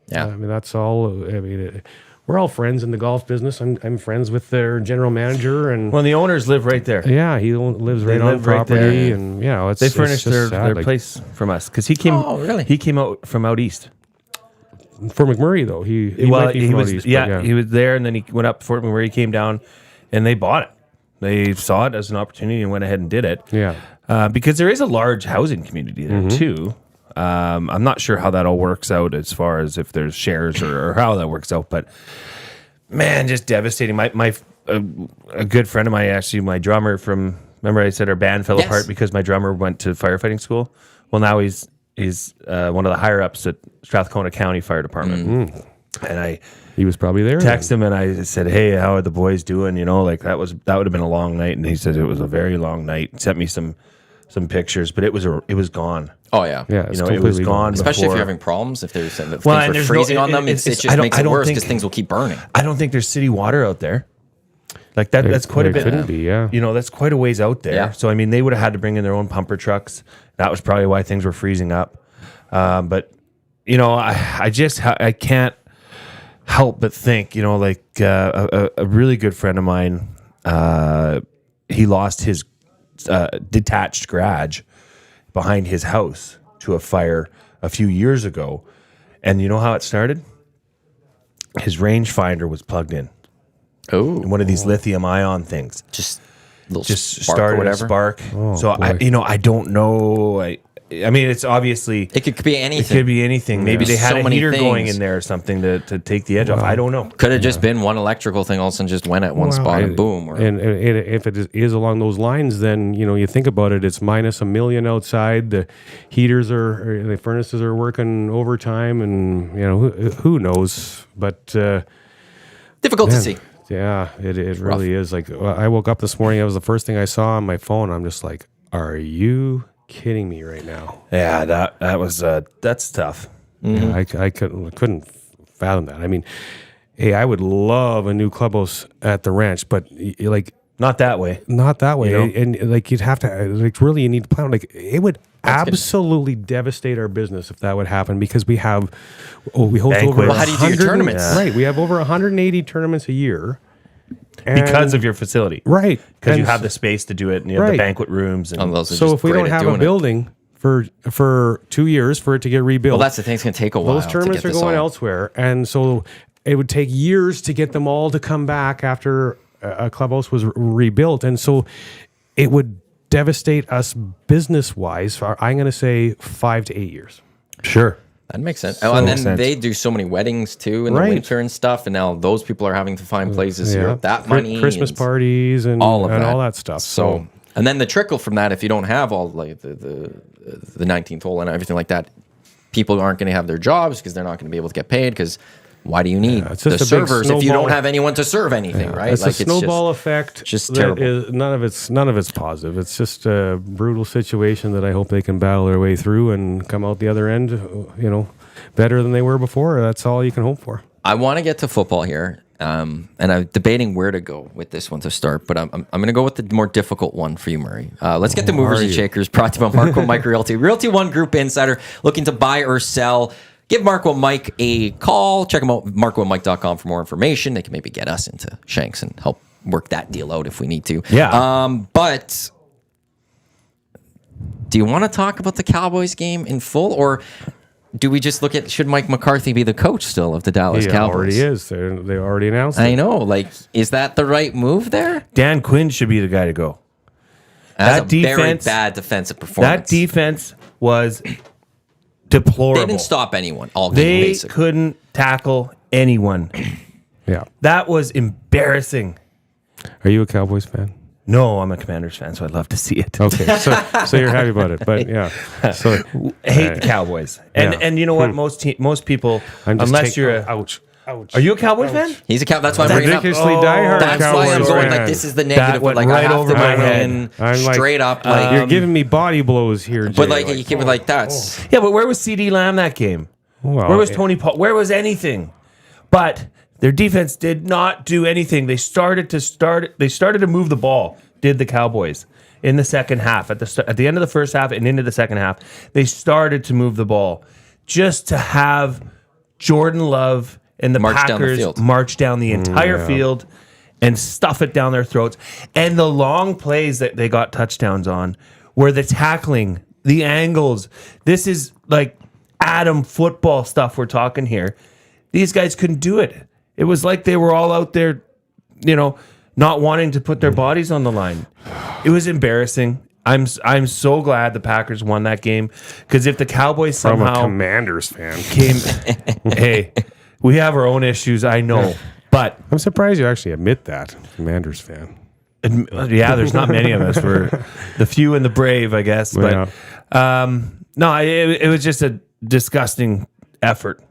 Yeah. I mean, that's all. I mean, we're all friends in the golf business. I'm friends with their general manager, and Well, the owners live right there. yeah, he lives right on live right property, there. and They furnished their place from us because he came. Oh, really? He came out from out east. For McMurray though, he might be he from was out east, but he was there, and then he went up Fort McMurray, came down, and they bought it. They saw it as an opportunity and went ahead and did it. Yeah. Because there is a large housing community there too. I'm not sure how that all works out as far as if there's shares or how that works out, but man, just devastating. A good friend of mine, actually, my drummer from, remember I said our band fell apart because my drummer went to firefighting school. Well, now he's one of the higher ups at Strathcona County Fire Department, and He was probably there. texted him and I said, "Hey, how are the boys doing?" That would have been a long night, and he said it was a very long night. Sent me some pictures, but it was gone. Oh, yeah. Yeah, it's It was completely gone. Especially if before. you're having problems, if things and are there's freezing no- on them, it it's- just I don't- makes I it don't worse think- because things will keep burning. I don't think there's city water out there. Like that. That's quite a bit. Couldn't be, yeah. That's quite a ways out there. Yeah. So I mean, they would have had to bring in their own pumper trucks. That was probably why things were freezing up. But I can't help but think, a really good friend of mine, he lost his detached garage behind his house to a fire a few years ago. And you know how it started? His rangefinder was plugged in. Oh. One of these lithium ion things. Just little Just spark started or whatever. a spark. Oh, So boy. I don't know. I mean, it's obviously It could be it anything. could be anything. Maybe they had So a many heater going things. in there or something to take the edge off. I don't know. Could have just been one electrical thing. All of a sudden, just went at one spot and boom. Or, And if it is along those lines, then you think about it. It's minus $1 million outside. The heaters the furnaces are working overtime, and who knows? But difficult to see. yeah, it really is. Like I woke up this morning. That was the first thing I saw on my phone. I'm just like, are you kidding me right now? Yeah, that was that's tough. Yeah, I couldn't fathom that. I mean, hey, I would love a new clubhouse at the ranch, but like Not that way. not that way. You know? And like you'd have to really you need to plan. Like it would absolutely devastate our business if that would happen because we host Banquets. over Well, how do you do your 100 tournaments? Yeah. Right, we have over 180 tournaments a year. Because of your facility. Right. Because you And have the space to do it and you have the Right. banquet rooms. And Oh, those are so just if we great don't at have a doing it. building for 2 years for it to get rebuilt. Well, that's the thing. It's going to take a while. Those tournaments to are get this going all. elsewhere, and so it would take years to get them all to come back after a clubhouse was rebuilt, and so it would devastate us business-wise. For, I'm going to say 5 to 8 years. Sure. That makes sense. And then makes sense. they do so many weddings too in the Right. winter and stuff. And now those people are having to find places to get that money, Christmas and parties, and all of all that stuff. So, and then the trickle from that, if you don't have all like the 19th hole and everything like that, people aren't going to have their jobs because they're not going to be able to get paid. Because why do you need it's the just a big servers if you snowball. don't have anyone to serve anything, right? It's a snowball effect. just that terrible. is- none of it's positive. It's just a brutal situation that I hope they can battle their way through and come out the other end, better than they were before. That's all you can hope for. I want to get to football here, and I'm debating where to go with this one to start. But I'm going to go with the more difficult one for you, Murray. Let's get to movers and shakers. Brought to you by Marco Mike Realty, Realty One Group Insider. Looking to buy or sell? Give Marco Mike a call. Check them out, marcoandmike.com for more information. They can maybe get us into Shanks and help work that deal out if we need to. Yeah. But do you want to talk about the Cowboys game in full, or do we just look at should Mike McCarthy be the coach still of the Dallas He Cowboys? already is. They already announced I it. know. Like, is that the right move there? Dan Quinn should be the guy to go. That's That a very defense- bad defensive That performance. defense was deplorable. They didn't stop anyone all game, They basically. couldn't tackle anyone. Yeah. That was embarrassing. Are you a Cowboys fan? No, I'm a Commanders fan, so I'd love to see it. Okay, so you're happy about it, but yeah. So Hate the Cowboys, and Yeah. and you know what? Most people, I'm just unless you're a, ouch. are you a Cowboys fan? He's a cow. That's why I'm bringing it up. Ridiculously diehard That's why I'm Cowboys going fan. like this is the That negative. went Like right I have over to my bring head. in I'm like, straight up. Like, you're giving me body blows here, Jay. but like you keep it like that's. Yeah, but where was CD Lamb that game? Well, Where was Tony Paul? Where was anything? But their defense did not do anything. They started to move the ball. Did the Cowboys in the second half at the end of the first half and into the second half? They started to move the ball just to have Jordan Love and the March down the Packers field. march down the entire field and stuff it down their throats. And the long plays that they got touchdowns on were the tackling, the angles. This is like Adam football stuff we're talking here. These guys couldn't do it. It was like they were all out there, not wanting to put their bodies on the line. It was embarrassing. I'm so glad the Packers won that game because if the Cowboys I'm a somehow Commanders fan. came, hey, we have our own issues. I know, but I'm surprised you actually admit that, Commanders fan. yeah, there's not many of us. We're the few and the brave, I guess. But no, it was just a disgusting effort.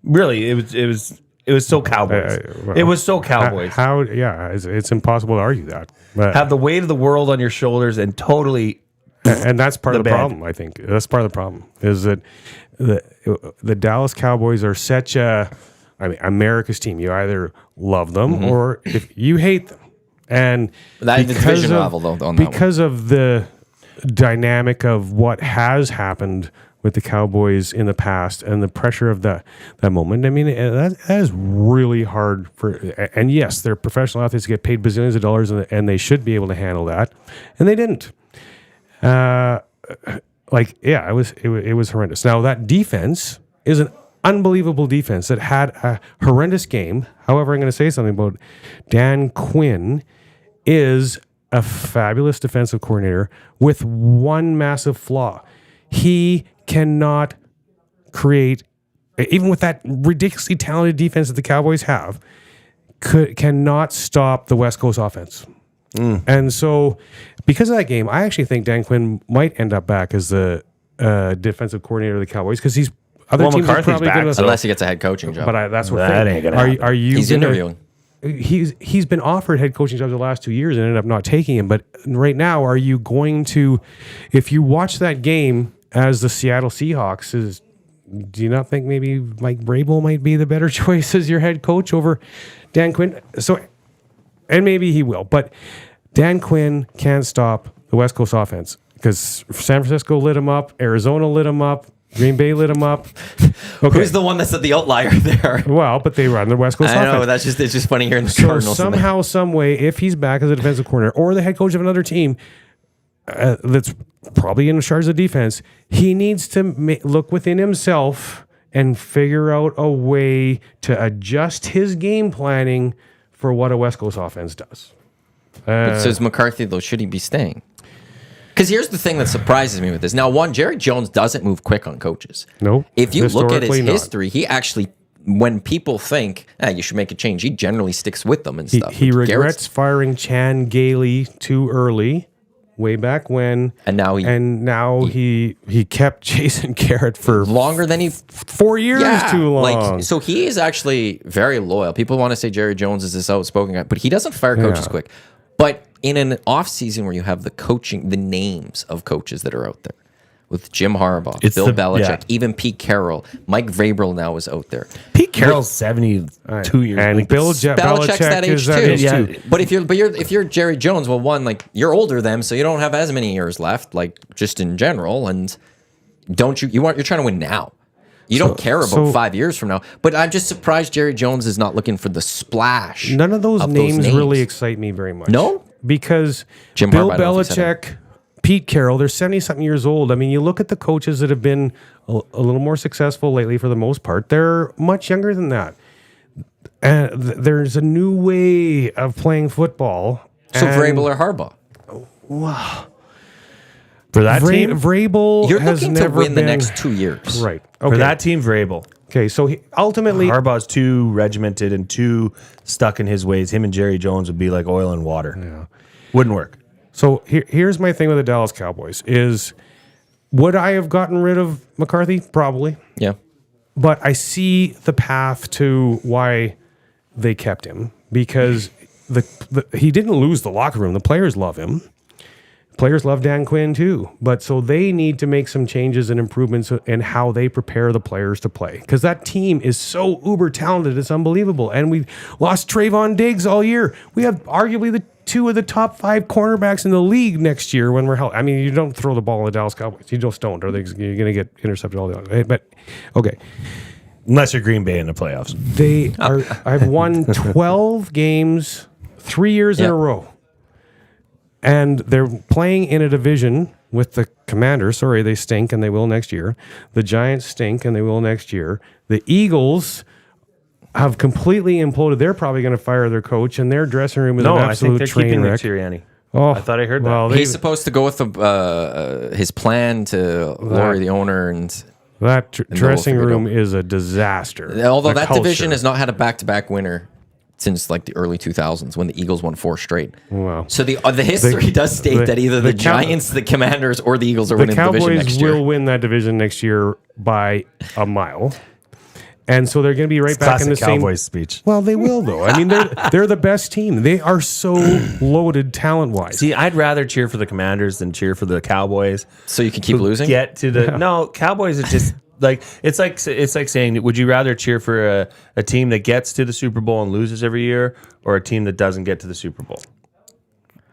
Really, it was so Cowboys. Well, It was so Cowboys. How? Yeah, it's impossible to argue that. But Have the weight of the world on your shoulders and totally. and that's part of the band. problem. I think that's part of the problem is that the Dallas Cowboys are such America's team. You either love them or if you hate them, and That the division rival though on that one. because of the dynamic of what has happened with the Cowboys in the past and the pressure of that moment. I mean, that is really hard for. And yes, they're professional athletes, get paid bazillions of dollars, and they should be able to handle that, and they didn't. It was horrendous. Now that defense is an unbelievable defense that had a horrendous game. However, I'm going to say something about Dan Quinn is a fabulous defensive coordinator with one massive flaw. he cannot create, even with that ridiculously talented defense that the Cowboys have, cannot stop the West Coast offense. And so, because of that game, I actually think Dan Quinn might end up back as the defensive coordinator of the Cowboys because he's other teams are McCarthy's probably back, going to. Unless he gets a head coaching job. But that's what That ain't gonna happen. Are you? He's interviewing. He's been offered head coaching jobs the last 2 years and ended up not taking him. But right now, are you going to? If you watch that game as the Seattle Seahawks, do you not think maybe Mike Vrabel might be the better choice as your head coach over Dan Quinn? So, and maybe he will, but Dan Quinn can't stop the West Coast offense because San Francisco lit him up, Arizona lit him up, Green Bay lit him up. Okay. Who's the one that's the outlier there? Well, but they run the West Coast offense. I know, it's just funny hearing the So Cardinals. somehow, some way, if he's back as a defensive coordinator or the head coach of another team that's probably in charge of defense, he needs to look within himself and figure out a way to adjust his game planning for what a West Coast offense does. Says McCarthy, though, should he be staying? Because here's the thing that surprises me with this. Now, one, Jerry Jones doesn't move quick on coaches. Nope. If you look at his Historically not. history, he actually, when people think, you should make a change, he generally sticks with them and stuff. He With regrets firing Chan Gailey too early, way back when. And now he kept Jason Garrett for longer than he 4 years too long. So he is actually very loyal. People want to say Jerry Jones is this outspoken guy, but he doesn't fire coaches quick. But in an off season where you have the names of coaches that are out there, with Jim Harbaugh, Bill Belichick, even Pete Carroll, Mike Vrabel now is out there. Pete Carroll's 72 years and old. Belichick's that age too. too. But if you're Jerry Jones, well, one, like, you're older than him, so you don't have as many years left, like, just in general, and you're trying to win now. You don't care about 5 years from now. But I'm just surprised Jerry Jones is not looking for the splash. None of those names really excite me very much. No? Because Jim Bill Harbaugh, I don't know if he said Belichick, Pete Carroll, they're 70-something years old. I mean, you look at the coaches that have been a little more successful lately for the most part. They're much younger than that. And there's a new way of playing football. So Vrabel or Harbaugh? Wow. For that team, Vrabel You're has looking to never win the been- next 2 years. Right. for Okay. that team, Vrabel. Okay, so ultimately... Harbaugh's too regimented and too stuck in his ways. Him and Jerry Jones would be like oil and water. Yeah. Wouldn't work. So here's my thing with the Dallas Cowboys is, would I have gotten rid of McCarthy? Probably. Yeah. But I see the path to why they kept him, because he didn't lose the locker room. The players love him. Players love Dan Quinn too. But so they need to make some changes and improvements in how they prepare the players to play, because that team is so uber talented. It's unbelievable. And we lost Trayvon Diggs all year. We have arguably the two of the top 5 cornerbacks in the league next year when we're healthy. I mean, you don't throw the ball in the Dallas Cowboys. You just don't, or you're going to get intercepted all the time. But okay. Unless you're Green Bay in the playoffs. I've won 12 games 3 years in a row. And they're playing in a division with the Commanders. Sorry, they stink and they will next year. The Giants stink and they will next year. The Eagles have completely imploded. They're probably going to fire their coach, and their dressing room is an absolute train wreck. Sirianni. Oh, I thought I heard that. well, He's supposed to go with his plan to lure the owner and... that dressing figure it room out. is a disaster. Although The that culture. division has not had a back-to-back winner since like the early 2000s when the Eagles won 4 straight. Wow. So the history does state that either the Giants, the Commanders, or the Eagles are The winning the division Cowboys next year. will win that division next year by a mile. And so they're going to be right back in the same... Cowboys speech. Well, they will, though. I mean, they're the best team. They are so loaded talent-wise. See, I'd rather cheer for the Commanders than cheer for the Cowboys. So you can keep losing? Get to the no Cowboys are just like it's like saying, would you rather cheer for a team that gets to the Super Bowl and loses every year, or a team that doesn't get to the Super Bowl?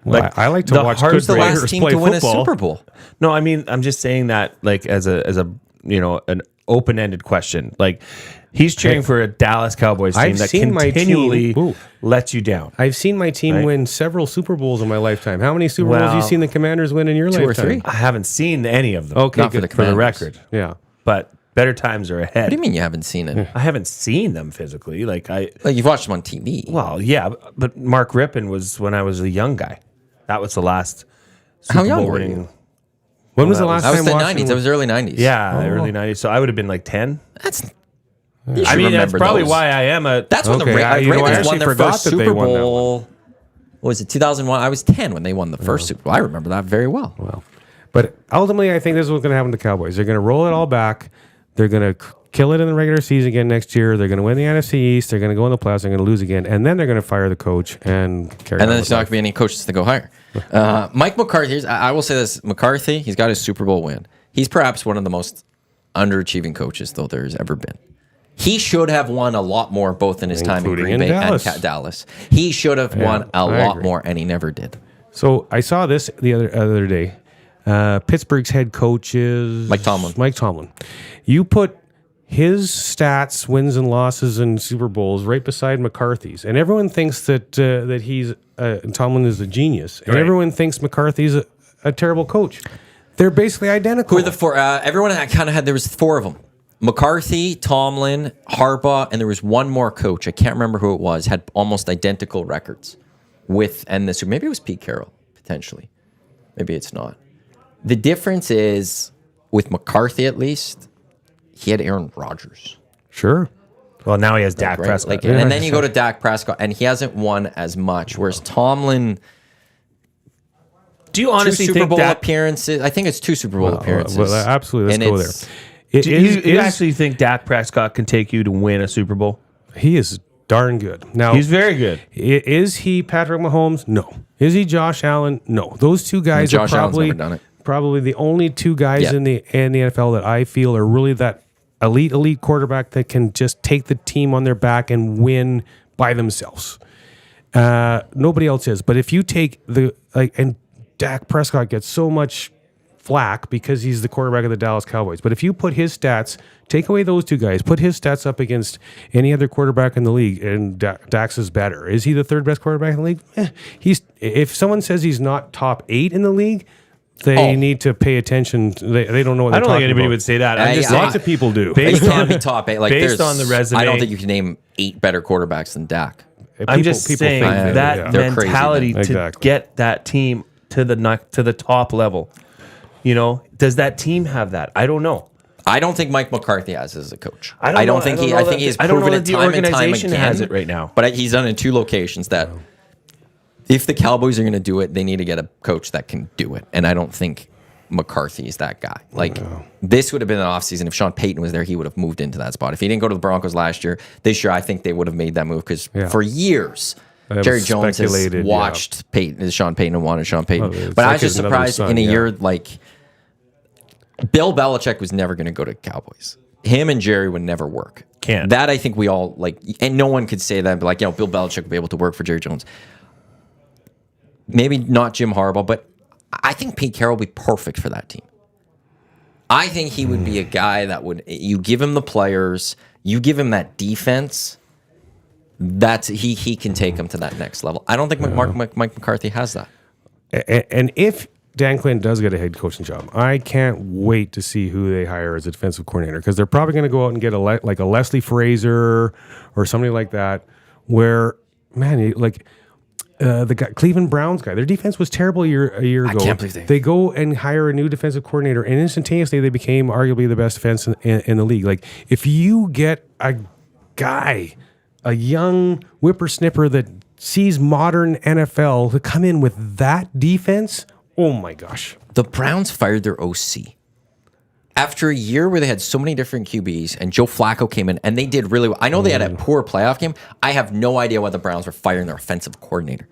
Well, Like, I like to the watch hardest- good the last players team play to win football. a Super Bowl. No, I mean I'm just saying that like as a an open-ended question. Like he's cheering for a Dallas Cowboys team I've that seen my continually team- Ooh. lets you down. I've seen my team Right. win several Super Bowls in my lifetime. How many Super Bowls have you Well, seen the Commanders win in your 2 or lifetime? 3? I haven't seen any of them. Okay, Not for good. the for the Commanders. record, Yeah. but better times are ahead. What do you mean you haven't seen it? I haven't seen them physically. Like You've watched them on TV. well, yeah, but Mark Rippon was when I was a young guy. That was the last Super How young Bowl were winning. you? When was the last That was time the Washington 90s. That was early 90s. Yeah, the early 90s. So I would have been like 10. That's. I mean, that's remember probably those. why I am a. That's when Okay, the I Ravens actually won their forgot first that they Super won that Bowl. What was it 2001? I was 10 when they won the first Super Bowl. I remember that very well. Well, but ultimately, I think this is what's going to happen to the Cowboys. They're going to roll it all back. They're going to kill it in the regular season again next year. They're going to win the NFC East. They're going to go in the playoffs. They're going to lose again, and then they're going to fire the coach and carry. And then on there's with not life. going to be any coaches to go higher. Mike McCarthy, I will say this. McCarthy, he's got his Super Bowl win. He's perhaps one of the most underachieving coaches, though, there's ever been. He should have won a lot more, both in his time in Including Green in Bay Dallas. and Dallas. He should have won a lot agree. more, and he never did. So I saw this the other day. Pittsburgh's head coach is Mike Tomlin. Mike Tomlin. You put his stats, wins and losses, and Super Bowls right beside McCarthy's, and everyone thinks that he's Tomlin is a genius, and Right. everyone thinks McCarthy's a terrible coach. They're basically identical. Who are the four? Everyone kind of had, there was four of them. McCarthy, Tomlin, Harbaugh, and there was one more coach. I can't remember who it was. Had almost identical records with, and this, maybe it was Pete Carroll, potentially. Maybe it's not. The difference is, with McCarthy at least, he had Aaron Rodgers. Sure. Well, now he has Dak Right? Prescott. Like, and then you go to Dak Prescott, and he hasn't won as much. Whereas Tomlin, Do you two honestly Super think Bowl that? appearances. I think it's two Super Bowl appearances. Well, absolutely. And Let's go there. it's- Do you actually think Dak Prescott can take you to win a Super Bowl? He is darn good. Now He's very good. Is he Patrick Mahomes? No. Is he Josh Allen? No. Those two guys Josh are Allen's probably never done it. probably the only two guys Yeah. in the NFL that I feel are really that elite quarterback that can just take the team on their back and win by themselves. Nobody else is. But if you take and Dak Prescott gets so much flack because he's the quarterback of the Dallas Cowboys. But if you put his stats, take away those two guys, put his stats up against any other quarterback in the league, and Dax is better. Is he the third best quarterback in the league? He's. If someone says he's not top 8 in the league, they need to pay attention. They don't know what they're I don't talking think anybody about. would say that. Lots of people do. You Based can't on be top 8. Like, based there's, on the resume. I don't think you can name 8 better quarterbacks than Dak. I'm just saying think that yeah. They're crazy, mentality man. to Exactly. get that team to the top level. You know, does that team have that? I don't know. I don't think Mike McCarthy has as a coach. I don't I don't know- think I don't he. know I that- think he has I don't know proven that it the time and time organization again. has it right now. But he's done it in 2 locations that, if the Cowboys are going to do it, they need to get a coach that can do it. And I don't think McCarthy is that guy. Like, this would have been an offseason. If Sean Payton was there, he would have moved into that spot. If he didn't go to the Broncos last year, this year I think they would have made that move because for years, That Jerry was Jones has speculated, watched Sean Payton and wanted Sean Payton. it's But I like was just his another surprised son, in a yeah. year like Bill Belichick was never going to go to Cowboys. Him and Jerry would never work. Can't. That I think we all like, and no one could say that. But like, Bill Belichick would be able to work for Jerry Jones. Maybe not Jim Harbaugh, but I think Pete Carroll would be perfect for that team. I think he would be a guy that would, you give him the players, you give him that defense, that's he can take him to that next level. I don't think Mike McCarthy has that. And if Dan Quinn does get a head coaching job, I can't wait to see who they hire as a defensive coordinator, because they're probably going to go out and get a Leslie Frazier or somebody like that, where, man, the guy, Cleveland Browns guy, their defense was terrible a year ago. can't believe they go and hire a new defensive coordinator, and instantaneously they became arguably the best defense in the league. Like, if you get a guy, a young whippersnipper that sees modern NFL to come in with that defense, oh my gosh. The Browns fired their OC after a year where they had so many different QBs, and Joe Flacco came in and they did really well. I know they had a poor playoff game. I have no idea why the Browns were firing their offensive coordinator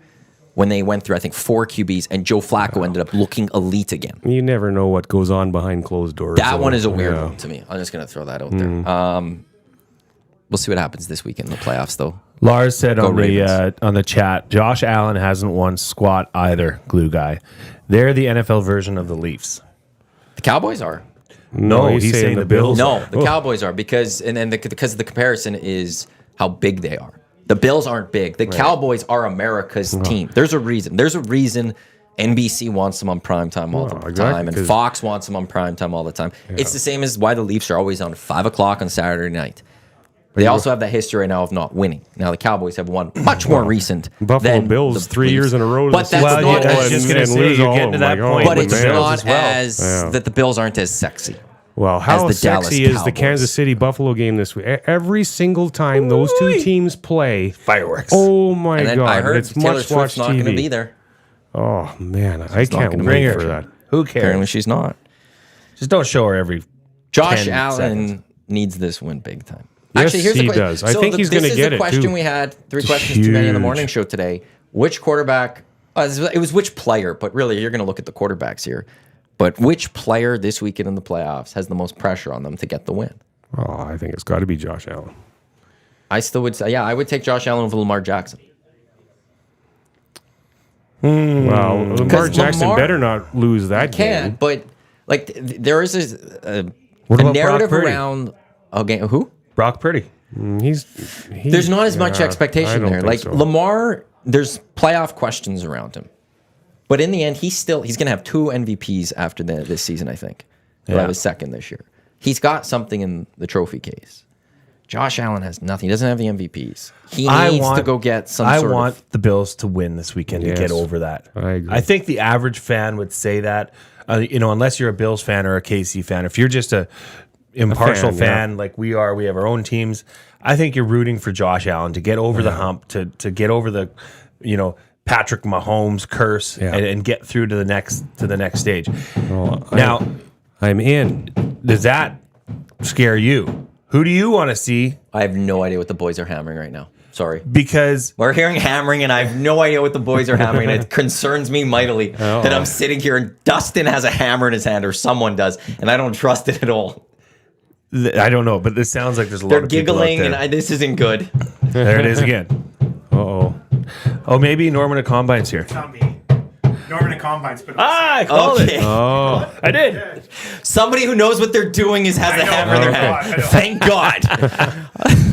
when they went through, I think, 4 QBs, and Joe Flacco ended up looking elite again. You never know what goes on behind closed doors. That one is a Yeah. weird one to me. I'm just going to throw that out there. We'll see what happens this week in the playoffs, though. Lars said on Ravens. the chat, Josh Allen hasn't won squat either, glue guy. They're the NFL version of the Leafs. The Cowboys are. No, he's saying the Bills. No, the Cowboys are, because because the comparison is how big they are. The Bills aren't big. The Cowboys are America's team. There's a reason. There's a reason NBC wants them on primetime all the exactly, time, and 'cause- Fox wants them on primetime all the time. It's the same as why the Leafs are always on 5 o'clock on Saturday night. They also have that history right now of not winning. Now the Cowboys have won much more recent. Buffalo than Bills the 3 Leafs. years in a row. But that's Well, not yeah, I was as, just gonna say, you're getting to that point. but with it's the Bills not as well. as that the Bills aren't as sexy. Well, how as the Dallas sexy is the Cowboys. Kansas City Buffalo game this week? Every single time those two teams play, Fireworks. oh my And then God, I heard it's Taylor much Swift's watched not going to TV. be there. Oh man, I can't gonna wait be for there. that. Who cares? Apparently she's not. Just don't show her every. Josh 10 Allen seconds. needs this win big time. Yes, Here's he the question. does. I think he's gonna This get is the it, question too. we had. 3 questions too many on the morning Huge. show today. Which quarterback? It was which player, but really you're going to look at the quarterbacks here. But which player this weekend in the playoffs has the most pressure on them to get the win? Oh, I think it's got to be Josh Allen. I still would say, I would take Josh Allen over Lamar Jackson. Well, Lamar Jackson Lamar better not lose that Can, game. but like there is a What about narrative Brock Purdy? around a game. Who? Brock Purdy. There's not as much I expectation don't there. think Like so. Lamar, there's playoff questions around him, but in the end, he's going to have 2 MVPs after this season. I think he'll have his second this year. He's got something in the trophy case. Josh Allen has nothing. He doesn't have the MVPs. He needs to go get some. I sort want of, the Bills to win this weekend to Yes. get over that. I agree. I think the average fan would say that. Unless you're a Bills fan or a KC fan, if you're just a impartial fan, yeah. like we are, we have our own teams. I think you're rooting for Josh Allen to get over the hump, to get over the, Patrick Mahomes curse and get through to the next stage. Now, I'm in. does that scare you? Who do you want to see? I have no idea what the boys are hammering right now. Sorry. Because We're hearing hammering, and I have no idea what the boys are hammering. And it concerns me mightily that I'm sitting here and Dustin has a hammer in his hand, or someone does, and I don't trust it at all. I don't know, but this sounds like there's a lot They're of people out giggling, there. and this isn't good. There it is again. Uh-oh. Oh, maybe Norman at Combine's here. Not me. Norman and Combines put it. I called Okay. it. Oh, I did. Somebody who knows what they're doing has the know. hammer in their Okay. hand. I know. Thank God.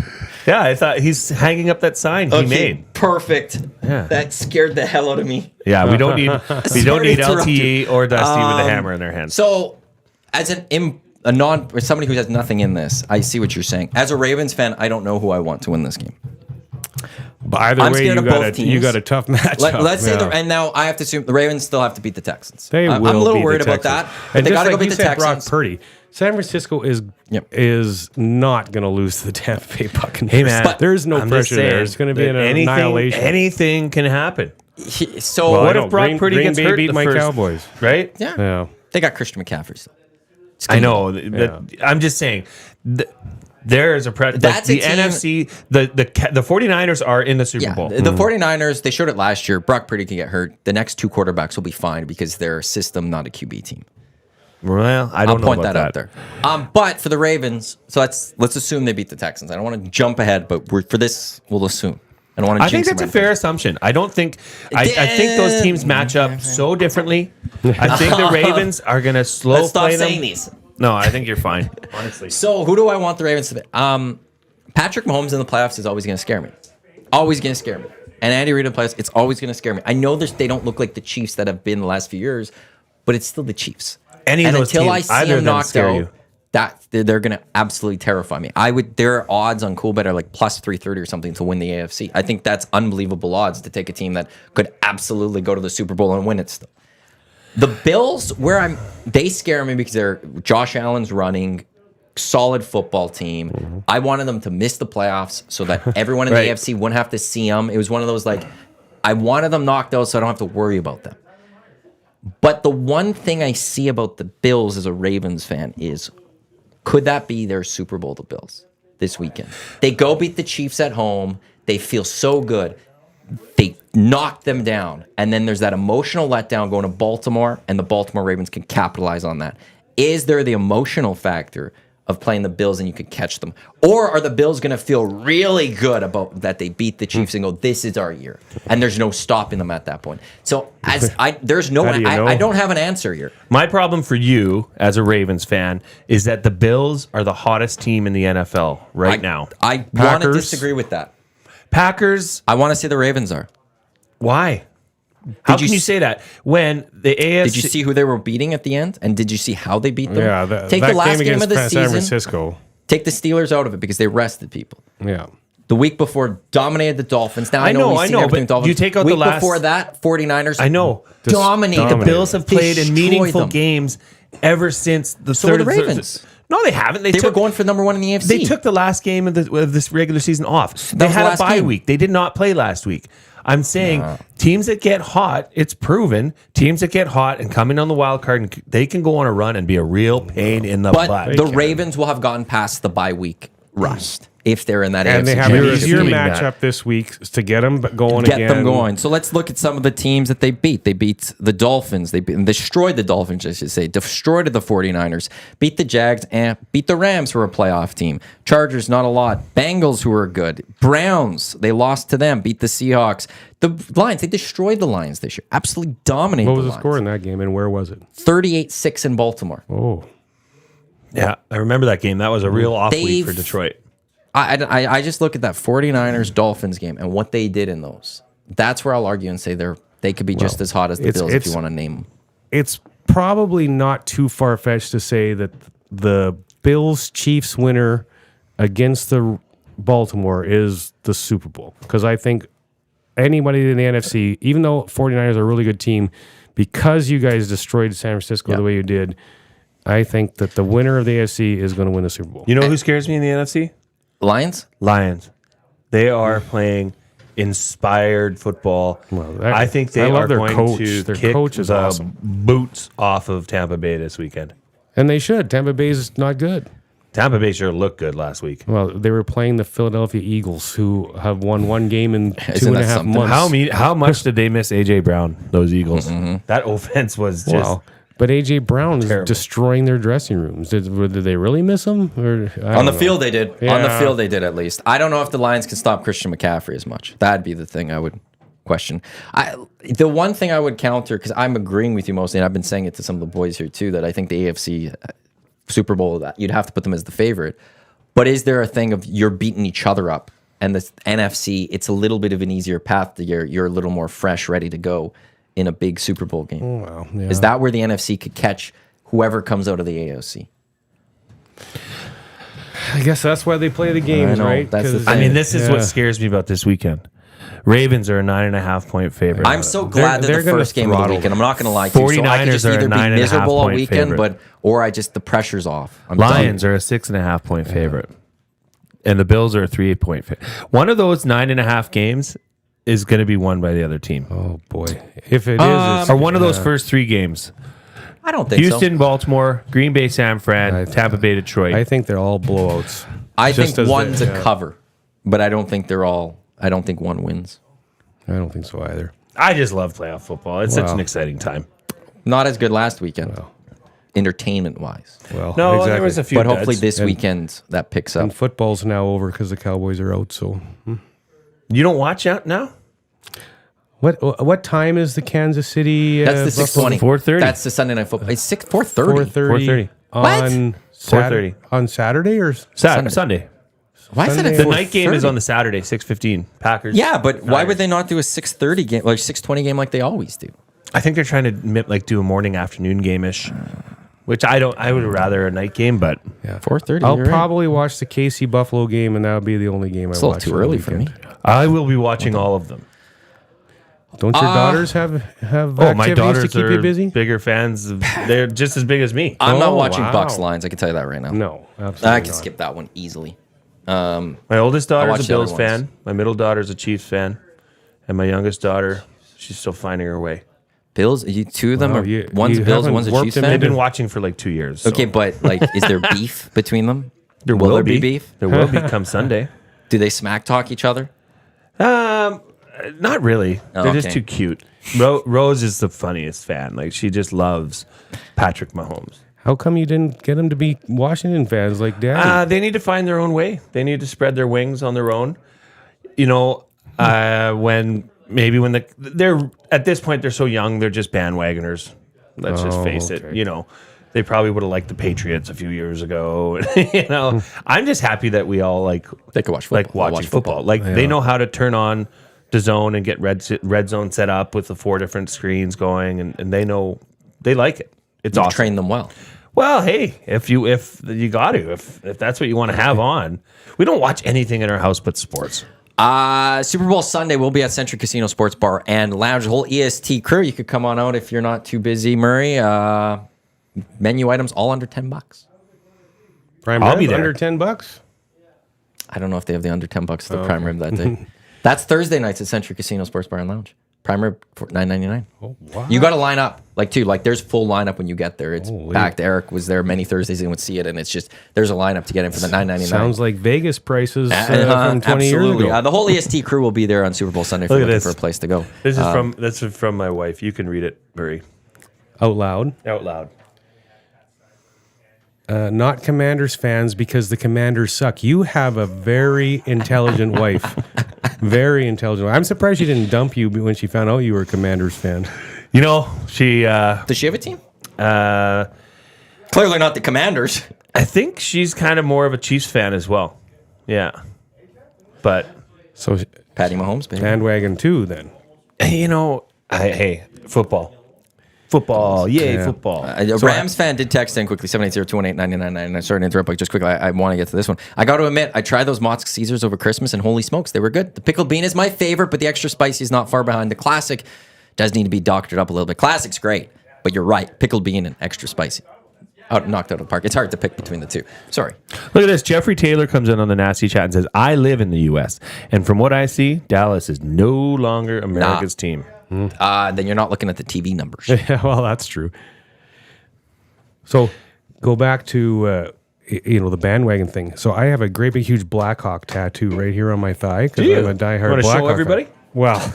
Yeah, I thought he's hanging up that sign he made. Perfect. Yeah. That scared the hell out of me. Yeah, we don't need Sorry to interrupt LTE or Dusty with a hammer in their hands. So, as or somebody who has nothing in this, I see what you're saying. As a Ravens fan, I don't know who I want to win this game. but either I'm way, scared of both teams. you got a tough matchup. Let's say yeah. and now I have to assume the Ravens still have to beat the Texans. They I'm will a little beat worried the about that. Texans. But And they just got to go like beat you the said, Texans. Brock Purdy. San Francisco is not going to lose to the Tampa Bay Buccaneers. Hey, man, there's no I'm just pressure there. saying It's going to be an that annihilation. Anything can happen. So Well, I What know. if Brock Green- Purdy Green gets Bay hurt beat the my first- Cowboys. Right? yeah, Yeah. they got Christian McCaffrey. So. I know. I'm just saying. There is a That's the a team- NFC. The 49ers are in the Super Bowl. The 49ers, they showed it last year. Brock Purdy can get hurt. The next 2 quarterbacks will be fine because they're a system, not a QB team. Well, I I'll don't know point about that out there. But for the Ravens, so let's assume they beat the Texans. I don't want to jump ahead, but for this, we'll assume. I don't want to. I think that's a fair assumption. I don't think. I think those teams match up so differently. I think the Ravens are going to slow Let's stop play them. saying these. No, I think you're fine. Honestly, So who do I want the Ravens to be? Patrick Mahomes in the playoffs is always going to scare me. Always going to scare me. And Andy Reid in the playoffs, it's always going to scare me. I know they don't look like the Chiefs that have been the last few years, but it's still the Chiefs. Any of and those until teams, I see either them of them knocked scare out, you. they're going to absolutely terrify me. Their odds on Coolbet are like plus 330 or something to win the AFC. I think that's unbelievable odds to take a team that could absolutely go to the Super Bowl and win it still. The Bills, they scare me because they're Josh Allen's running, solid football team. Mm-hmm. I wanted them to miss the playoffs so that everyone in Right. the AFC wouldn't have to see them. It was one of those I wanted them knocked out so I don't have to worry about them. But the one thing I see about the Bills as a Ravens fan is, could that be their Super Bowl, the Bills, this weekend? They go beat the Chiefs at home. They feel so good. They knock them down. And then there's that emotional letdown going to Baltimore, and the Baltimore Ravens can capitalize on that. Is there the emotional factor of playing the Bills and you could catch them? Or are the Bills going to feel really good about that they beat the Chiefs and go, this is our year? And there's no stopping them at that point. So How do you know? I don't have an answer here. my problem for you as a Ravens fan is that the Bills are the hottest team in the NFL right now. I want to Packers. disagree with that. Packers. I want to say the Ravens are. Why? How you can you s- say that when the AFC? Did you see who they were beating at the end? And did you see how they beat them? Yeah, Take that the last game game against of the San season. Francisco. Take the Steelers out of it because they rested people. Yeah. The week before, dominated the Dolphins. Now I know, we've seen everything with but Dolphins. you take out week the last- before that, 49ers. I know. Dominated. dominated. The Bills have played in Destroyed meaningful them. games ever since the So were third the of the- Ravens. No, they haven't. They were going for number one in the AFC. They took the last game of this regular season off. They was the had a last bye game. week. They did not play last week. I'm saying teams that get hot, it's proven, teams that get hot and come in on the wild card, and they can go on a run and be a real pain in the But butt. the Ravens will have gotten past the bye week rust if they're in that And AFC they have an You're easier assuming matchup that. this week to get them going Get again. them going. So let's look at some of the teams that they beat. They beat the Dolphins. They destroyed the Dolphins, I should say. Destroyed the 49ers. Beat the Jags and beat the Rams, who are a playoff team. Chargers, not a lot. Bengals, who are good. Browns, they lost to them. Beat the Seahawks. The Lions, they destroyed the Lions this year. Absolutely dominated What was the Lions. score in that game, and where was it? 38-6 in Baltimore. Oh, Yeah, I remember that game. That was a real off week for They've- Detroit. I just look at that 49ers Dolphins game and what they did in those. That's where I'll argue and say they could be just as hot as the it's- Bills if it's- you want to name them. it's probably not too far fetched to say that the Bills Chiefs winner against the Baltimore is the Super Bowl, because I think anybody in the NFC, even though 49ers are a really good team, because you guys destroyed San Francisco the way you did, I think that the winner of the AFC is going to win the Super Bowl. You know who scares me in the NFC? Lions? Lions. They are playing inspired football. I think they I love are their going coach. to Their kick coach is the awesome. boots off of Tampa Bay this weekend. And they should. Tampa Bay is not good. Tampa Bay sure looked good last week. Well, they were playing the Philadelphia Eagles, who have won one game in Isn't 2.5 that something? months. How much did they miss AJ Brown? Those Eagles. That offense was just. Wow. But AJ Brown is Terrible. destroying their dressing rooms. Did they really miss him? Or, I On don't the know. field, they did. On the Yeah. field, they did at least. I don't know if the Lions can stop Christian McCaffrey as much. That'd be the thing I would question. The one thing I would counter, because I'm agreeing with you mostly, and I've been saying it to some of the boys here too, that I think the AFC Super Bowl, that you'd have to put them as the favorite. But is there a thing of you're beating each other up? And the NFC, it's a little bit of an easier path. You're a little more fresh, ready to go in a big Super Bowl game. Well, yeah. Is that where the NFC could catch whoever comes out of the AOC? I guess that's why they play the games, I know, right? that's the 'Cause- thing. I mean, this is Yeah. what scares me about this weekend. Ravens are a 9.5 point favorite. I'm so glad they're that the gonna first game of the throttle weekend. I'm not going to lie to you. So I could 49ers just are a either be 9.5 miserable all point weekend, favorite. or the pressure's off. I'm Lions done. are a 6.5 point favorite, and the Bills are a 3 point favorite. One of those 9.5 games is going to be won by the other team. Oh boy, if it is, it's, Or one of those first three games: I don't think Houston, so. Baltimore, Green Bay, San Fran, Tampa Bay, Detroit. I think they're all blowouts. I Just think as one's they- a cover, but I don't think they're all. I don't think one wins. I don't think so either. I just love playoff football. It's such Wow. an exciting time. Not as good last weekend, entertainment wise. Well, No, exactly. there was a few. But hopefully duds. this weekend that picks up. And football's now over because the Cowboys are out. So You don't watch out now. what time is the Kansas City? That's the Buffalo? 6:20. 4:30. That's the Sunday night football. It's 4:30. 4:30 on 4:30. on Saturday or Sunday. Why is it at The night game is 4:30? on the Saturday, 6:15. Packers. Yeah, but why Niners. would they not do a 6:30 game, like 6:20 game, like they always do? I think they're trying to do a morning afternoon game-ish, which I don't. I would rather a night game, but 4:30. I'll you're right. probably watch the KC Buffalo game, and that'll be the only game I It's a watch. little too on the early for me. weekend. I will be watching all of them. Don't your daughters have Oh, my activities daughters to keep are you busy? bigger fans. They're just as big as me. I'm not Oh, watching wow. Bucks lines. I can tell you that right now. No, absolutely I can not. skip that one easily. My oldest daughter's watch a the other Bills ones. fan. My middle daughter's a Chiefs fan, and my youngest daughter, she's still finding her way. Bills, two of them Wow, are you- one's you Bills, haven't one's a warped Chiefs him fan. They've been watching for like 2 years. so- Okay, but like, is there beef between them? there will there be beef? There will be come Sunday. Do they smack talk each other? Not really. Oh, They're just okay. too cute. Rose is the funniest fan. Like she just loves Patrick Mahomes. How come you didn't get them to be Washington fans like Daddy? They need to find their own way. They need to spread their wings on their own. You know, when they're at this point they're so young, they're just bandwagoners. Let's just face it. okay. You know, they probably would have liked the Patriots a few years ago. You know, I'm just happy that we all They could watch football. like I'll watching watch football. Like they know how to turn on the zone and get red zone set up with the 4 different screens going, and they know they like it. It's You've awesome. trained them well. Well, hey, if you got to, if that's what you want to have on, we don't watch anything in our house but sports. Super Bowl Sunday, we'll be at Century Casino Sports Bar and Lounge. The whole EST crew, you could come on out if you're not too busy, Murray. Menu items all under $10. Prime I'll rib, be there. under $10. I don't know if they have the under $10 at the prime rib that day. That's Thursday nights at Century Casino Sports Bar and Lounge. Prime rib for $9.99. Oh, wow. You got to line up, there's full lineup when you get there. It's packed. Eric was there many Thursdays and would see it, and it's just there's a lineup to get in for the $9.99. Sounds like Vegas prices from 20 years absolutely. ago. The whole EST crew will be there on Super Bowl Sunday if Look you're at looking this. for a place to go. This is from my wife. You can read it, Murray, Out loud. out loud. Not Commanders fans because the Commanders suck. You have a very intelligent wife. Very intelligent. I'm surprised she didn't dump you when she found out you were a Commanders fan. You know, she. Does she have a team? Clearly not the Commanders. I think she's kind of more of a Chiefs fan as well. Yeah, but So Patty Mahomes, baby. bandwagon too then. you know, hey, football, yay, Yeah. football. A Rams fan did text in quickly, 780-218-9999. I'm sorry to interrupt, but just quickly, I want to get to this one. I got to admit, I tried those Mott's Caesars over Christmas, and holy smokes, they were good. The pickled bean is my favorite, but the extra spicy is not far behind. The classic does need to be doctored up a little bit. Classic's great, but you're right. Pickled bean and extra spicy. Knocked out of the park. It's hard to pick between the two. Sorry. Look at this. Jeffrey Taylor comes in on the Nasty Chat and says, I live in the U.S., and from what I see, Dallas is no longer America's team. Then you're not looking at the TV numbers. Yeah, well, that's true. So go back to the bandwagon thing. So I have a great big huge Blackhawk tattoo right here on my thigh because I'm a diehard Want to Blackhawk show everybody? fan. Well,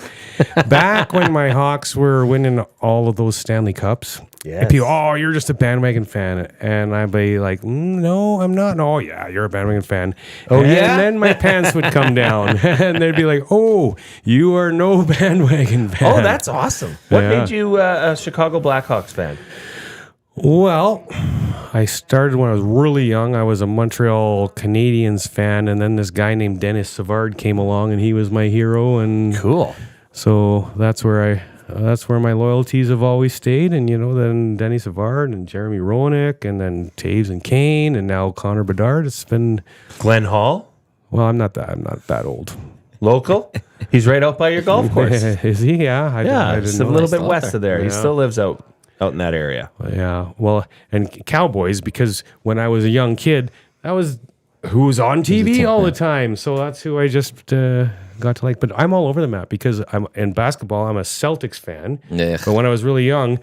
back when my Hawks were winning all of those Stanley Cups, Yes. and people, oh, you're just a bandwagon fan. And I'd be like, no, I'm not. No, yeah, you're a bandwagon fan. Oh, and yeah? then my pants would come down and they'd be like, oh, you are no bandwagon fan. Oh, that's awesome. What Yeah. made you a Chicago Blackhawks fan? Well, I started when I was really young. I was a Montreal Canadiens fan, and then this guy named Dennis Savard came along, and he was my hero. And Cool. so that's where my loyalties have always stayed. And then Denny Savard and Jeremy Roenick, and then Taves and Kane, and now Connor Bedard. It's been Glenn Hall, well. I'm not that old. local. He's right out by your golf course. Is he? Yeah, I didn't Just a know little that. bit west of there. He Yeah. still lives out in that area. Yeah, well, and Cowboys, because when I was a young kid, that was who was on TV all the time. So that's who I just got to like. But I'm all over the map because I'm in basketball. I'm a Celtics fan. Yeah. But when I was really young,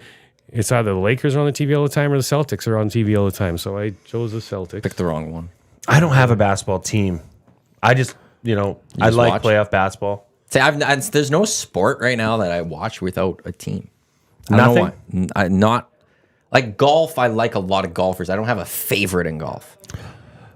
it's either the Lakers are on the TV all the time or the Celtics are on TV all the time. So I chose the Celtics. Picked the wrong one. I don't have a basketball team. I just, I just like watch? playoff basketball. See, there's no sport right now that I watch without a team. Nothing? I don't know why. Not like golf. I like a lot of golfers. I don't have a favorite in golf.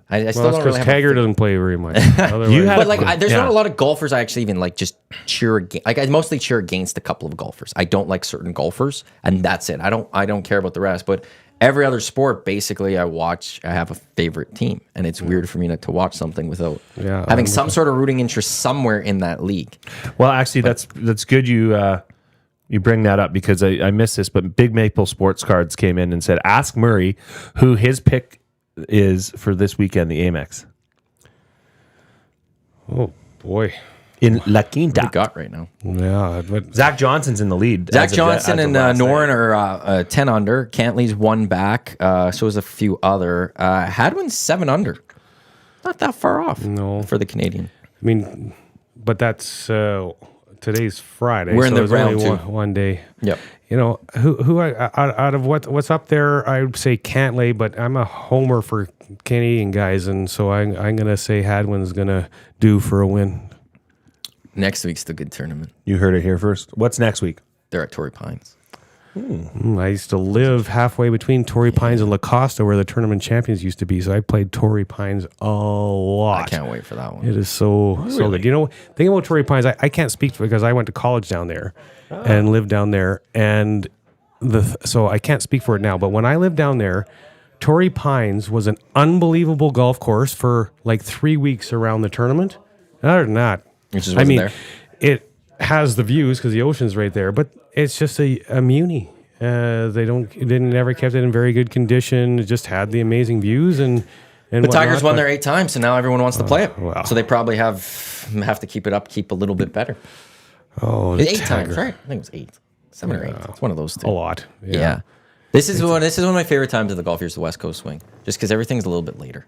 I still Well, don't that's really because have a Taggart doesn't play very much. Otherwise- You had But like, there's Yeah. not a lot of golfers I actually even like just cheer against. Like, I mostly cheer against a couple of golfers. I don't like certain golfers, and that's it. I don't care about the rest. But every other sport, basically, I have a favorite team, and it's weird for me to watch something without Yeah, having some sort of rooting interest somewhere in that league. Well, actually, that's good. You bring that up because I missed this, but Big Maple Sports Cards came in and said, ask Murray who his pick is for this weekend, the Amex. Oh boy, In La We Quinta. got right now. yeah. But Zach Johnson's in the lead. Zach as of Johnson and last Noren night. are 10 under. Cantley's 1 back. So is a few other. Hadwin's 7 under. Not that far off. No. For the Canadian. I mean, but that's today's Friday. We're in the there's round only two. one day. Yep. Who out of what's up there, I would say Cantley, but I'm a homer for Canadian guys, and so I'm gonna say Hadwin's gonna do for a win. Next week's the good tournament. You heard it here first. What's next week? They're at Torrey Pines. I used to live halfway between Torrey Pines and La Costa, where the tournament champions used to be. So I played Torrey Pines a lot. I can't wait for that one. It is so good. Think about Torrey Pines. I can't speak because I went to college down there and lived down there, and so I can't speak for it now. But when I lived down there, Torrey Pines was an unbelievable golf course for like 3 weeks around the tournament. Other than that, It just wasn't there. it has the views because the ocean's right there, but it's just a muni. They didn't never kept it in very good condition. It just had the amazing views and The Tigers won there 8 times, so now everyone wants to play it. wow. So they probably have to keep it up, keep a little bit better. Oh, 8 times, right? I think it was 8, 7 or 8. It's one of those two. a lot. Yeah. This is one of my favorite times of the golf year is the West Coast swing, just because everything's a little bit later.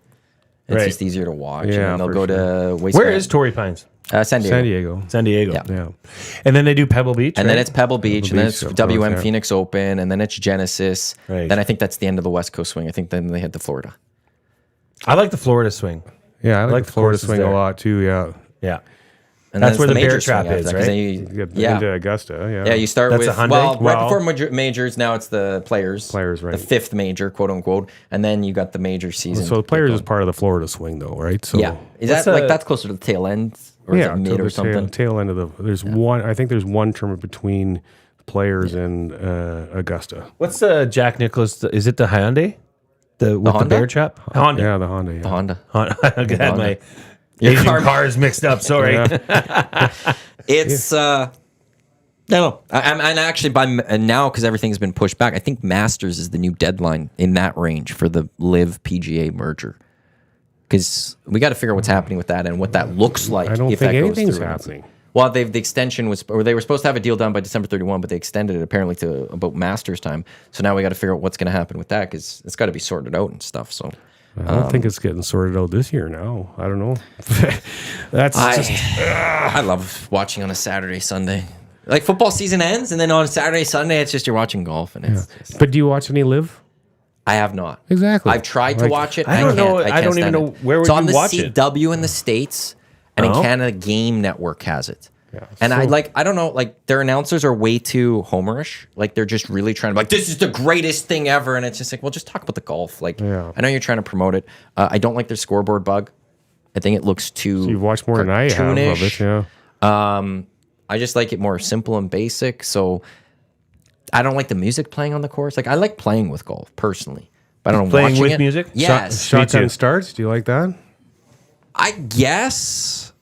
It's Right. just easier to watch. Yeah, and they'll for go sure. to Waste Where Band. is Torrey Pines? San Diego. San Diego. San Diego. Yeah. Yeah. And then they do Pebble Beach. And then it's Pebble Beach, and then Beach, it's of WM course, yeah. Phoenix Open, and then it's Genesis. Right. Then I think that's the end of the West Coast swing. I think then they head to Florida. I like the Florida swing. Yeah, I like the Florida courses swing there. a lot too. Yeah. Yeah. And That's then where it's the bear major trap swing is, after that, 'cause right? then You get yeah. into Augusta. Yeah. Yeah, you start That's with a Hyundai? right Wow. before majors. Now it's the players. Players, right. The 5th major, quote unquote, and then you got the major season. So the players is part of the Florida swing, though, right? So Yeah, is What's that like a- that's closer to the tail end or is yeah, it mid till or the something? tail end of the. There's one. I think there's one tournament between players and Augusta. What's the Jack Nicklaus? Is it the Hyundai? With the Honda? bear trap? Honda. Yeah, the Honda. Yeah. The Honda. I got Honda. my Your Asian car- cars mixed up. Sorry. It's no. I'm actually and now because everything's been pushed back. I think Masters is the new deadline in that range for the Live PGA merger. Because we got to figure out what's happening with that and what that looks like. I don't if think that goes anything's through. happening. Well, the extension was, or they were supposed to have a deal done by December 31, but they extended it apparently to about Masters time. So now we got to figure out what's going to happen with that because it's got to be sorted out and stuff. So I don't think it's getting sorted out this year now. I don't know. That's just. I love watching on a Saturday, Sunday. Like football season ends, and then on Saturday, Sunday, it's just you're watching golf, and it's. Just, But do you watch any live? I have not. Exactly. I've tried to Like, watch it. I don't know. Can't I don't even stand know it. where it's would on you the watch it? CW in the States, and in Oh. Canada, Game Network has it. Yeah, And so- I don't know, like their announcers are way too homerish. Like they're just really trying to be like, this is the greatest thing ever. And it's just like, well, just talk about the golf. Like, Yeah. I know you're trying to promote it. I don't like their scoreboard bug. I think it looks too. You've watched more than I have of cartoonish. it. Yeah. I just like it more simple and basic. So I don't like the music playing on the course. Like I like playing with golf personally, but I don't know Playing watching with it. music? Yes, Shotgun too. starts. Do you like that? I guess.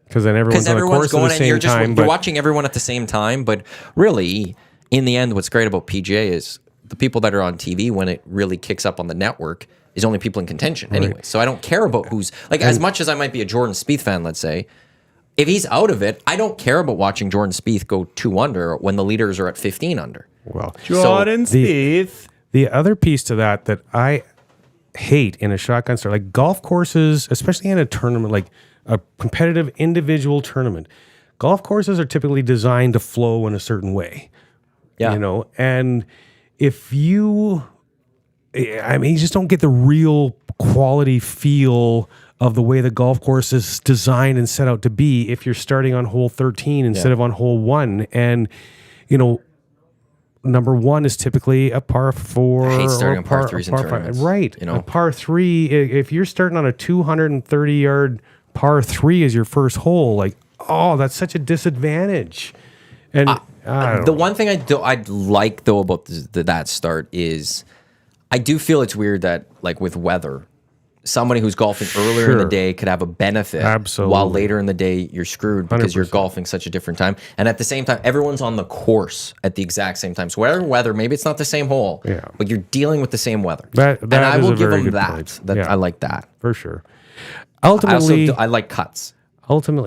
Because then everyone's Because on the everyone's course at going the and same you're just time. you're But watching everyone at the same time. But really, in the end, what's great about PGA is the people that are on TV when it really kicks up on the network is only people in contention anyway. So I don't care about who's like as much as I might be a Jordan Spieth fan, let's say. If he's out of it, I don't care about watching Jordan Spieth go 2 under when the leaders are at 15 under. well, Jordan Spieth. the other piece to that I hate in a shotgun start, like golf courses, especially in a tournament, like a competitive individual tournament, golf courses are typically designed to flow in a certain way. Yeah. You know, and if you just don't get the real quality feel of the way the golf course is designed and set out to be if you're starting on hole 13 instead of on hole 1. And, you know, number 1 is typically a par 4. I hate starting or on par threes in par 5. tournaments, Right. you know? A par 3, if you're starting on a 230-yard par 3 as your first hole, like, oh, that's such a disadvantage. And I don't The know. one thing I'd like though about that start is I do feel it's weird that like with weather, somebody who's golfing earlier in the Sure. day could have a benefit. Absolutely. While later in the day you're screwed because you're 100%. golfing such a different time. And at the same time, everyone's on the course at the exact same time. So whatever weather, maybe it's not the same hole, Yeah. but you're dealing with the same weather. That and I is will a give very them good that. point. That Yeah. I like that. For sure. I also Ultimately, I like cuts.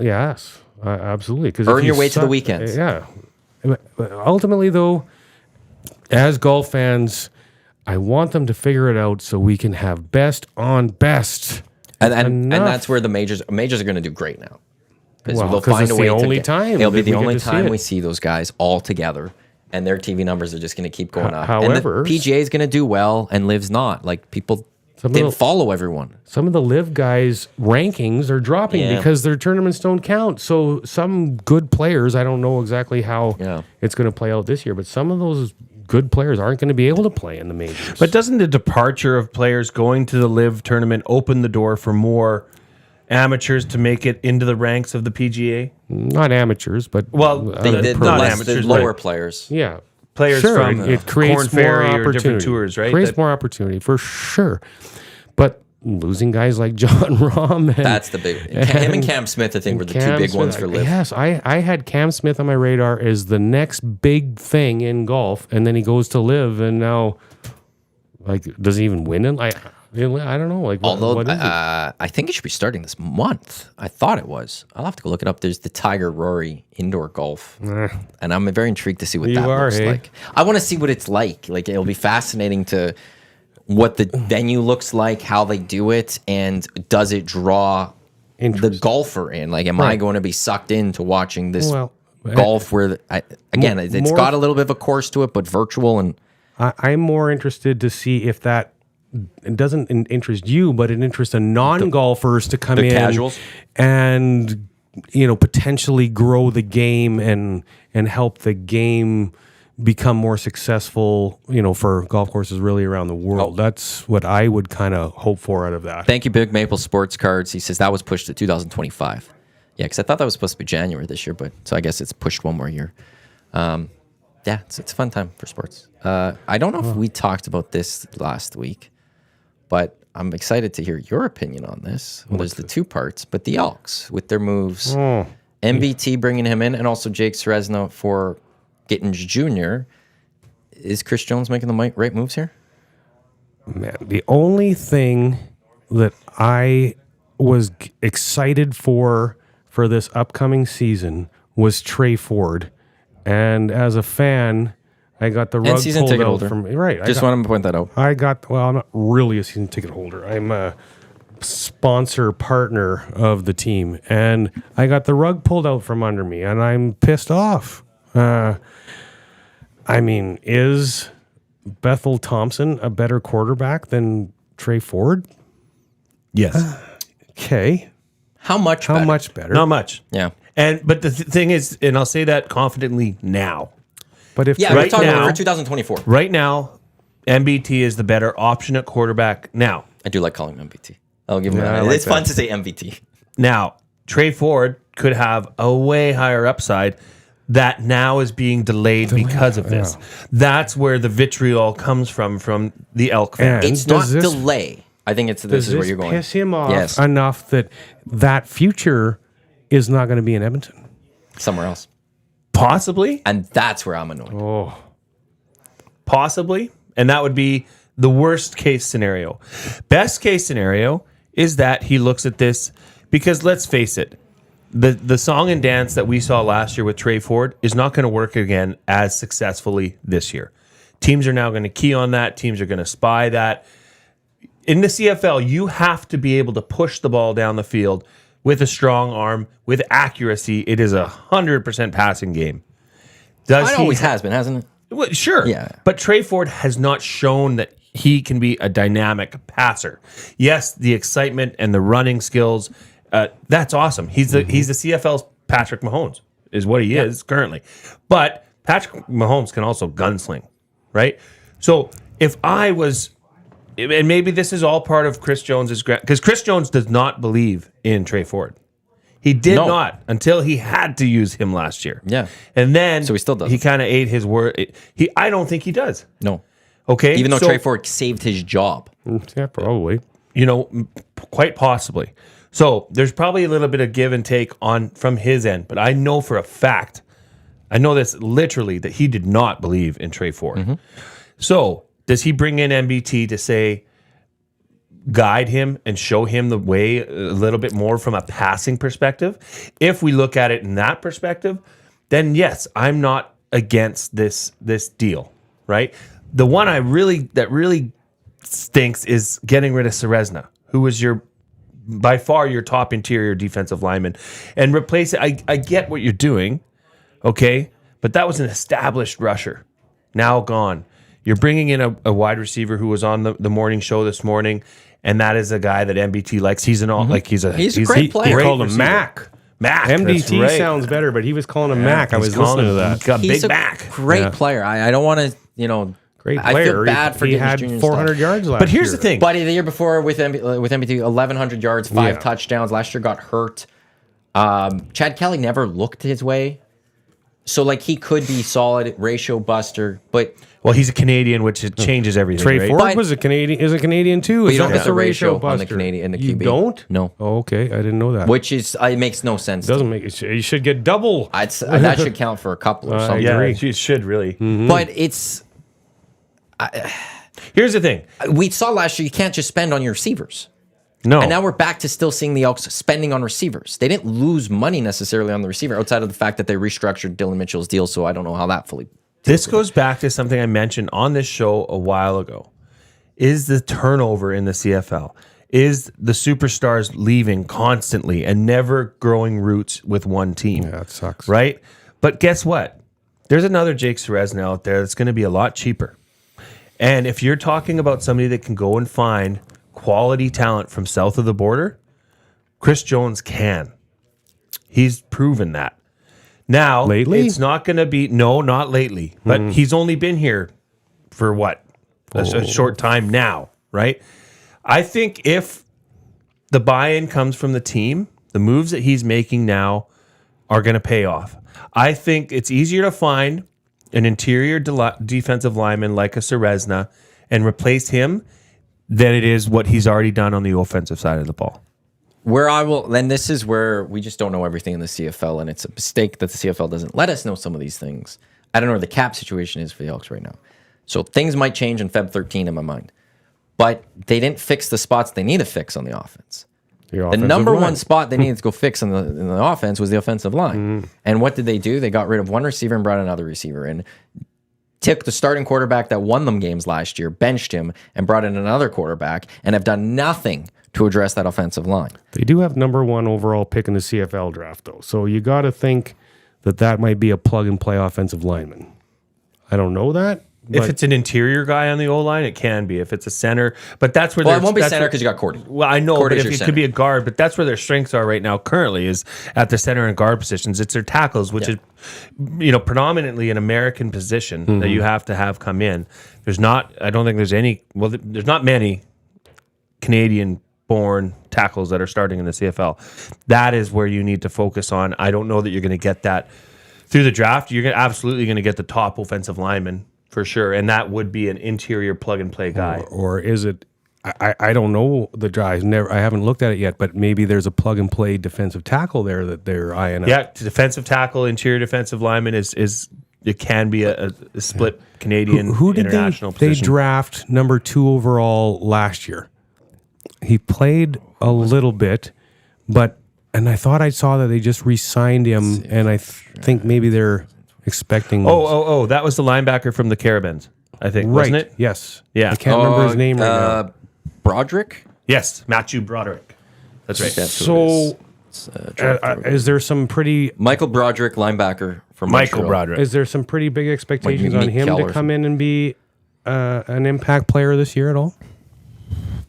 yes, absolutely. Because Earn your way to the weekends. Yeah. Ultimately, though, as golf fans, I want them to figure it out so we can have best on best. And Enough. that's where the majors are going to do great now. Because Well, they'll 'cause find it's a the way to only time It'll be that the we get only to see time it. we see those guys all together, and their TV numbers are just going to keep going up. However- and the PGA is going to do well, and Live's not. Like people Some of didn't the- follow everyone. Some of the live guys' rankings are dropping Yeah. because their tournaments don't count. So some good players, I don't know exactly how Yeah. it's going to play out this year, but some of those good players aren't going to be able to play in the majors. But doesn't the departure of players going to the Live tournament open the door for more amateurs to make it into the ranks of the PGA? not amateurs, but Well, The not less, amateurs, the lower but- players. yeah. Players Sure, from it creates Corn Ferry more or opportunity. different tours, right? Creates That- more opportunity for sure. But losing guys like John Rahm. That's the big. Him and Cam Smith, I think, were the two big ones for Liv. Yes, I had Cam Smith on my radar as the next big thing in golf, and then he goes to Liv, and now, like, does he even win it? I don't know. Like, Although what is it? I think it should be starting this month. I thought it was. I'll have to go look it up. There's the Tiger Rory indoor golf, and I'm very intrigued to see what that looks like. I want to see what it's like. Like, it'll be fascinating to what the venue looks like, how they do it, and does it draw the golfer in? Like, am I going to be sucked into watching this golf where, it's got a little bit of a course to it, but virtual? And I'm more interested to see if that it doesn't interest you, but it interests the non-golfers to come in, casuals, and potentially grow the game and help the game become more successful, for golf courses really around the world. That's what I would kind of hope for out of that. Thank you, Big Maple Sports Cards. He says that was pushed to 2025. Yeah, because I thought that was supposed to be January this year, but so I guess it's pushed one more year. It's a fun time for sports. I don't know if we talked about this last week, but I'm excited to hear your opinion on this. Well, there's the two parts, but the Elks with their moves, MBT bringing him in, and also Jake Ceresno for Gittins Jr. Is Chris Jones making the right moves here? Man, the only thing that I was excited for this upcoming season was Trey Ford. And as a fan, I got the rug season pulled ticket out holder. from right. Just wanted to point that out. I'm not really a season ticket holder. I'm a sponsor partner of the team, and I got the rug pulled out from under me, and I'm pissed off. Is Bethel Thompson a better quarterback than Trey Ford? Yes. Okay. How much better? Not much. Yeah. But the thing is, and I'll say that confidently now. But if we're talking about for 2024. Right now, MBT is the better option at quarterback now. I do like calling him MVT. I'll give him that. It's fun to say MVT. Now, Trey Ford could have a way higher upside that now is being delayed because of this. Yeah. That's where the vitriol comes from the Elk fans. It's not delay. I think this is where you're going. Piss him off enough that future is not going to be in Edmonton. Somewhere else. Possibly. And that's where I'm annoyed. Oh. Possibly. And that would be the worst case scenario. Best case scenario is that he looks at this, because let's face it, the song and dance that we saw last year with Trey Ford is not going to work again as successfully this year. Teams are now going to key on that. Teams are going to spy that. In the CFL, you have to be able to push the ball down the field with a strong arm, with accuracy. It is 100% passing game. It always has been, hasn't it? Well, sure. Yeah. But Trey Ford has not shown that he can be a dynamic passer. Yes, the excitement and the running skills, that's awesome. He's the CFL's Patrick Mahomes, is what he is currently. But Patrick Mahomes can also gunsling, right? So if I was, and maybe this is all part of Chris Jones's, because Chris Jones does not believe in Trey Ford. He did not until he had to use him last year. Yeah. And then so he still does. He kind of ate his word. I don't think he does. No. Okay. Even though Trey Ford saved his job. Yeah, probably. Quite possibly. So there's probably a little bit of give and take from his end, but I know for a fact, I know this literally, that he did not believe in Trey Ford. Mm-hmm. So does he bring in MBT to say, guide him and show him the way a little bit more from a passing perspective? If we look at it in that perspective, then yes, I'm not against this deal, right? The one that really stinks is getting rid of Ceresna, who was by far your top interior defensive lineman, and replace it. I get what you're doing, okay, but that was an established rusher, now gone. You're bringing in a wide receiver who was on the morning show this morning, and that is a guy that MBT likes. He's an he's a great player. He called him Mac. MDT sounds better, but he was calling him Mac. I was listening to that. He's a Mac. Great player. I don't want to, great player. I feel bad for he had 400 yards last year. But here's the thing. Buddy, the year before with MBT, 1,100 yards, 5 touchdowns. Last year got hurt. Chad Kelly never looked his way. So like he could be solid ratio buster, but Well, he's a Canadian, which it changes everything. Trey right? Ford But- is a Canadian too. you Is don't that get the a ratio on the buster? Canadian and the You QB. don't? No. Oh, okay, I didn't know that. which is it makes no sense. Doesn't make it. You should get double. That should count for a couple or something. Yeah, agree. it should really. But it's Here's the thing. we saw last year you can't just spend on your receivers. No. And now we're back to still seeing the Elks spending on receivers. They didn't lose money necessarily on the receiver outside of the fact that they restructured Dylan Mitchell's deal, so I don't know how that fully. This goes back to something I mentioned on this show a while ago. Is the turnover in the CFL? Is the superstars leaving constantly and never growing roots with one team? Yeah, that sucks. Right? But guess what? There's another Jake Ceresna out there that's going to be a lot cheaper. And if you're talking about somebody that can go and find quality talent from south of the border, Chris Jones can. He's proven that. Now, Lately? it's not going to be, no, not lately, but he's only been here for what? A short time now, right? I think if the buy-in comes from the team, the moves that he's making now are going to pay off. I think it's easier to find an interior defensive lineman like a Ceresna and replace him than it is what he's already done on the offensive side of the ball. Where I will, then this is where we just don't know everything in the CFL, and it's a mistake that the CFL doesn't let us know some of these things. I don't know where the cap situation is for the Elks right now. So things might change in Feb 13 in my mind. But they didn't fix the spots they need to fix on the offense. The number one spot they needed to go fix in the offense was the offensive line. And what did they do? They got rid of one receiver and brought another receiver in. Took the starting quarterback that won them games last year, benched him, and brought in another quarterback, and have done nothing to address that offensive line. They do have number one overall pick in the CFL draft, though. So you got to think that might be a plug-and-play offensive lineman. I don't know that. If it's an interior guy on the O-line, it can be. If it's a center, but that's where Well, it won't be center because you got Cordy. Well, I know, Cordy's but your it center. could be a guard. But that's where their strengths are right now. Currently, is at the center and guard positions. It's their tackles, which is, predominantly an American position that you have to have come in. There's not. I don't think there's any. Well, there's not many Canadian-born tackles that are starting in the CFL. That is where you need to focus on. I don't know that you're going to get that through the draft. You're absolutely going to get the top offensive lineman. For sure, and that would be an interior plug-and-play guy. Or is it? I don't know the drive. I haven't looked at it yet, but maybe there's a plug-and-play defensive tackle there that they're eyeing up. Yeah, defensive tackle, interior defensive lineman is it can be a split Canadian Who did international they position. draft number 2 overall last year? He played a little bit, and I thought I saw that they just re-signed him, and I think maybe they're expecting. Oh, that was the linebacker from the Carabins, I think, wasn't it? Yes. Yeah. I can't remember his name right now. Broderick? Yes, Matthew Broderick. That's right. That's who it So, is there some pretty Michael Broderick, linebacker from Michael Montreal. Broderick. Is there some pretty big expectations Like on him Keller. to come in and be an impact player this year at all?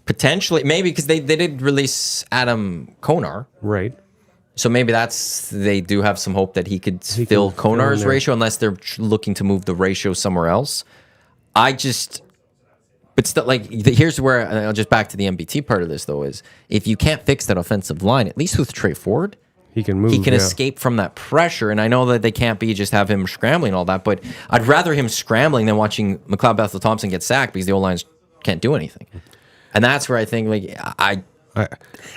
Potentially, maybe because they did release Adam Konar. Right. So maybe they do have some hope that he could fill can fill in Konar's there. ratio unless they're looking to move the ratio somewhere else. But still, here's where I'll just back to the MBT part of this though is if you can't fix that offensive line, at least with Trey Ford, He can move. he can yeah. escape from that pressure. And I know that they can't just have him scrambling and all that, but I'd rather him scrambling than watching McLeod Bethel Thompson get sacked because the O-lines can't do anything. And that's where I think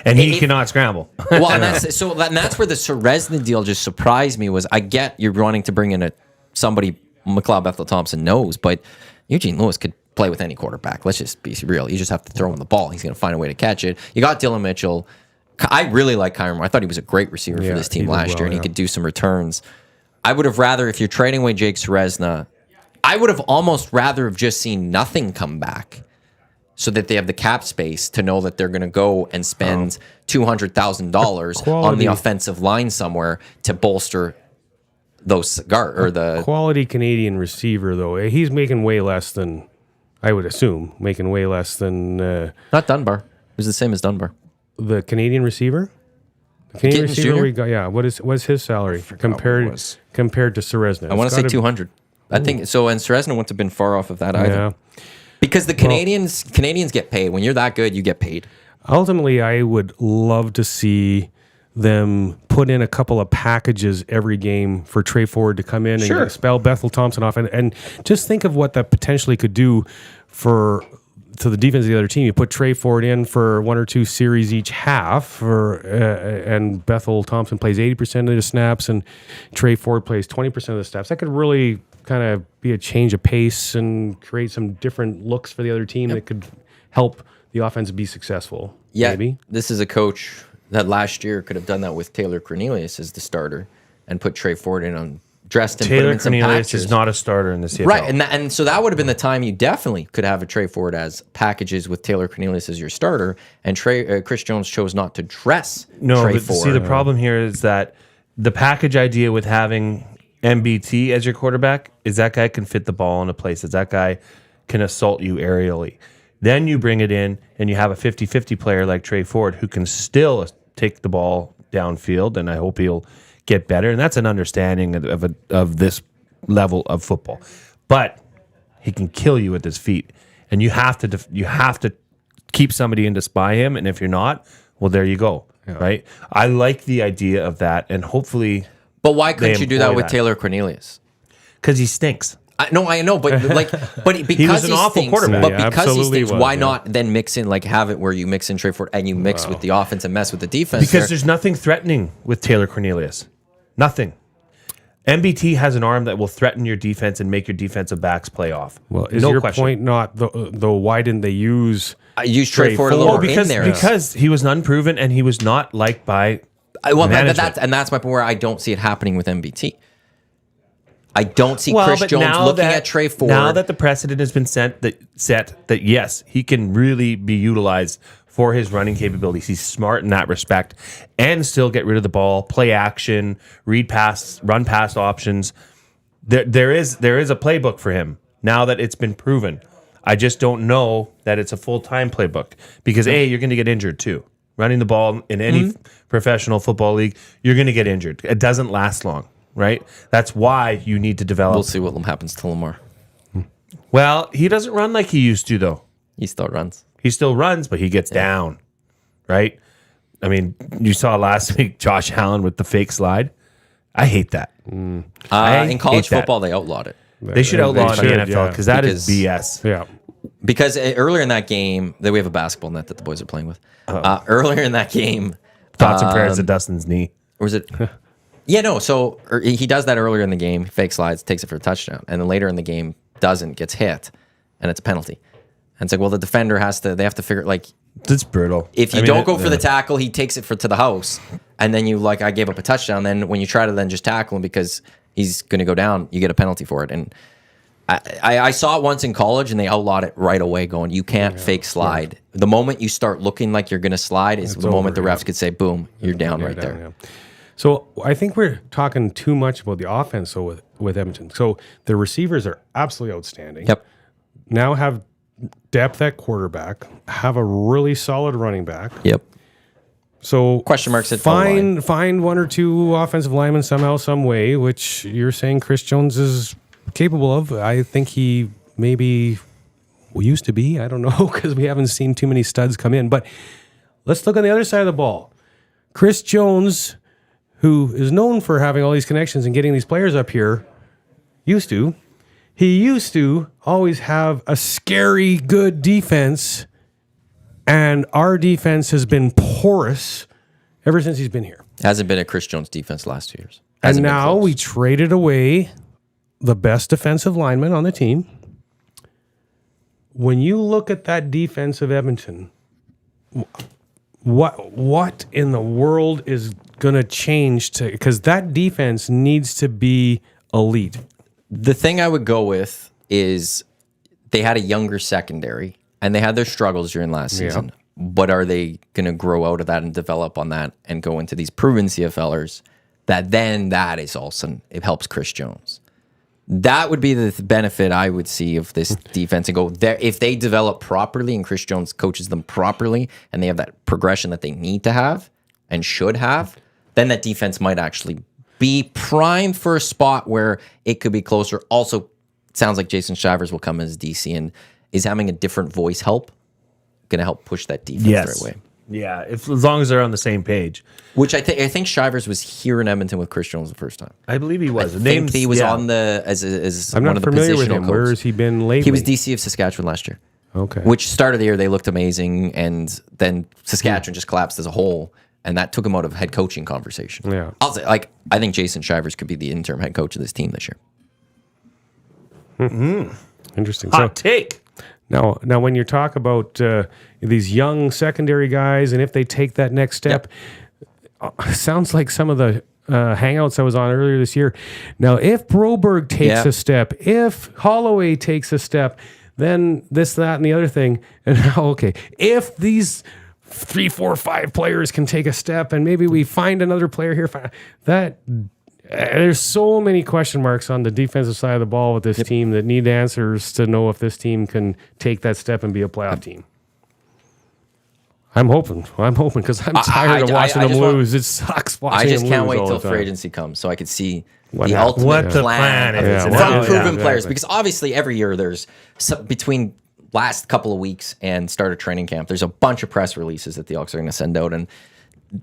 And he It- cannot scramble. well, and that's where the Ceresna deal just surprised me. Was I get you're wanting to bring in somebody McLeod Bethel Thompson knows, but Eugene Lewis could play with any quarterback. Let's just be real. You just have to throw him the ball. He's going to find a way to catch it. You got Dylan Mitchell. I really like Kyron Moore. I thought he was a great receiver for this he team did last well, year, and he yeah. could do some returns. I would have rather, if you're trading away Jake Ceresna, I would have almost rather have just seen nothing come back, so that they have the cap space to know that they're going to go and spend $200,000 on the Quality. offensive line somewhere to bolster those guard or the. Quality Canadian receiver, though. He's making way less than, I would assume, making way less than Not Dunbar. It was the same as Dunbar. the Canadian receiver. The Canadian Gittins receiver Jr.? we got, yeah. What's his salary compared to Ceresna? I want to say 200. I think so. And Ceresna wouldn't have been far off of that either. Yeah. Because the Canadians get paid. When you're that good, you get paid. Ultimately, I would love to see them put in a couple of packages every game for Trey Ford to come in and expel Bethel Thompson off, and just think of what that potentially could do to the defense of the other team. You put Trey Ford in for 1 or 2 series each half, and Bethel Thompson plays 80% of the snaps, and Trey Ford plays 20% of the snaps. That could really kind of be a change of pace and create some different looks for the other team that could help the offense be successful. Yeah, maybe. This is a coach that last year could have done that with Taylor Cornelius as the starter and put Trey Ford in on dressed and put him Taylor in some Cornelius patches. is not a starter in the CFL. Right, and so that would have been the time you definitely could have a Trey Ford as packages with Taylor Cornelius as your starter, and Chris Jones chose not to dress Trey Ford. See, the problem here is that the package idea with having MBT as your quarterback is that guy can fit the ball into places. That guy can assault you aerially. Then you bring it in and you have a 50-50 player like Trey Ford who can still take the ball downfield, and I hope he'll get better. And that's an understanding of this level of football. But he can kill you with his feet, and you have to keep somebody in to spy him. And if you're not, well, there you go. Yeah. Right? I like the idea of that, and hopefully. But why couldn't you do that with Taylor Cornelius? Because he stinks. I know, but because he was an awful stinks, quarterback. but Yeah, because he stinks, why yeah. not then mix in, like, have it where you mix in Trey Ford and you mix with the offense and mess with the defense? Because there's nothing threatening with Taylor Cornelius. Nothing. MBT has an arm that will threaten your defense and make your defensive backs play off. Well, is your point not though? Why didn't they use? I used Trey Ford a little bit in there because he was unproven and he was not liked by management. That's my point where I don't see it happening with MBT. I don't see Chris Jones looking at Trey Ford. Now that the precedent has been set that yes, he can really be utilized for his running capabilities. He's smart in that respect and still get rid of the ball, play action, run pass options. There is a playbook for him now that it's been proven. I just don't know that it's a full-time playbook because you're going to get injured too. Running the ball in any professional football league, you're going to get injured. It doesn't last long. Right? That's why you need to develop. We'll see what happens to Lamar. Well, he doesn't run like he used to, though. He still runs. He still runs, but he gets down. Right? I mean, you saw last week Josh Allen with the fake slide. I hate that. In college football, they outlawed it. They should outlaw it in the NFL because that is BS. Yeah. Because earlier in that game, we have a basketball net that the boys are playing with. Earlier in that game, thoughts and prayers to Dustin's knee. Or was it? Yeah, no. So he does that earlier in the game, fake slides, takes it for a touchdown, and then later in the game gets hit, and it's a penalty. And it's like, well, the defender they have to figure, like, it's brutal. If you don't go for the tackle, he takes it to the house, and then I gave up a touchdown. Then when you try to then just tackle him because he's going to go down, you get a penalty for it. And I saw it once in college, and they outlawed it right away, going, you can't fake slide. Yeah. The moment you start looking like you're going to slide is the moment the refs could say, boom, you're down right there. Yeah. So I think we're talking too much about the offense. So with Edmonton, so the receivers are absolutely outstanding. Yep. Now have depth at quarterback. Have a really solid running back. Yep. So question marks at find 1 or 2 offensive linemen somehow, some way, which you're saying Chris Jones is capable of. I think he maybe used to be. I don't know because we haven't seen too many studs come in. But let's look on the other side of the ball. Chris Jones, who is known for having all these connections and getting these players up here, used to always have a scary good defense, and our defense has been porous ever since he's been here. Hasn't been a Chris Jones defense the last 2 years. And now we traded away the best defensive lineman on the team. When you look at that defense of Edmonton, what in the world is going to change because that defense needs to be elite? The thing I would go with is they had a younger secondary and they had their struggles during last season. But are they going to grow out of that and develop on that and go into these proven CFLers that is awesome. It helps Chris Jones. That would be the benefit I would see of this defense and go there. If they develop properly and Chris Jones coaches them properly and they have that progression that they need to have and should have, then that defense might actually be primed for a spot where it could be closer. Also, it sounds like Jason Shivers will come as DC and is having a different voice going to help push that defense the right way. Yeah, as long as they're on the same page. Which I think Shivers was here in Edmonton with Chris Jones the first time. I believe he was. I think he was on the as I'm one not of the familiar with positional him. Where coaches. has he been lately? He was DC of Saskatchewan last year. Okay. Which start of the year they looked amazing, and then Saskatchewan just collapsed as a whole, and that took him out of head coaching conversation. Yeah. I'll say, I think Jason Shivers could be the interim head coach of this team this year. Interesting. Hot take. Now, when you talk about these young secondary guys, and if they take that next step, sounds like some of the hangouts I was on earlier this year. Now, if Broberg takes a step, if Holloway takes a step, then this, that, and the other thing. And if these 3, 4, 5 players can take a step, and maybe we find another player here, that. There's so many question marks on the defensive side of the ball with this team that need answers to know if this team can take that step and be a playoff team. I'm hoping because I'm tired of watching them lose. It sucks watching them lose. I just can't wait all till the free time. agency comes so I could see What the happens. ultimate What the plan is. from Yeah, proven yeah, players. exactly. Because obviously every year there's between last couple of weeks and start of training camp, there's a bunch of press releases that the Elks are going to send out, and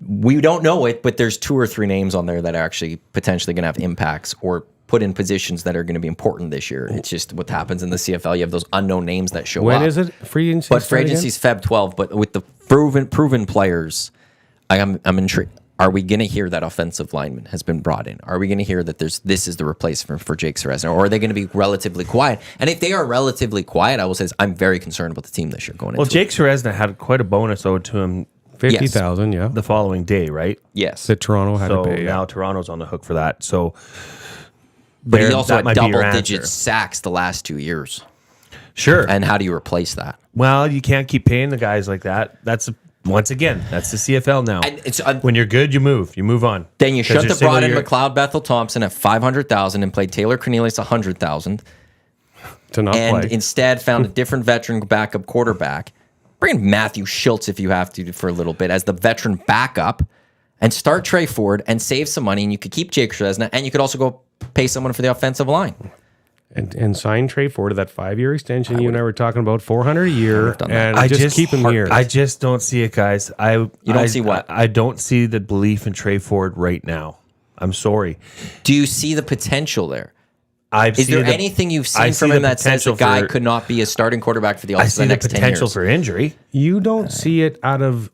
we don't know it, but there's 2 or 3 names on there that are actually potentially going to have impacts or put in positions that are going to be important this year. It's just what happens in the CFL. You have those unknown names that show up. When is it? Free agency? But free agency's Feb 12. But with the proven players, I'm intrigued. Are we going to hear that offensive lineman has been brought in? Are we going to hear that this is the replacement for Jake Ceresna? Or are they going to be relatively quiet? And if they are relatively quiet, I will say I'm very concerned about the team this year going into Jake Ceresna had quite a bonus owed to him 50,000, yeah. the following day, right? Yes. That Toronto had So to pay. now Toronto's on the hook for that. So, But he also that had might be your double-digit answer. sacks the last 2 years. Sure. And how do you replace that? Well, you can't keep paying the guys like that. That's once again, that's the CFL now. And it's when you're good, you move on. Then you 'Cause should you're have brought in single-year- McLeod Bethel Thompson at $500,000 and played Taylor Cornelius $100,000, to not and play. instead found a different veteran backup quarterback. Bring in Matthew Schultz if you have to for a little bit as the veteran backup, and start Trey Ford and save some money, and you could keep Jake Ceresna, and you could also go pay someone for the offensive line. And sign Trey Ford to that 5-year extension. You and I were talking about $400 a year, done that. and just keep him here. I just don't see it, guys. You don't see what? I don't see the belief in Trey Ford right now. I'm sorry. Do you see the potential there? I've Is seen there the- anything you've I seen see from the him that says the potential guy for- could not be a starting quarterback for the I Elks see for the the next 10 potential years? for injury. You don't see it out of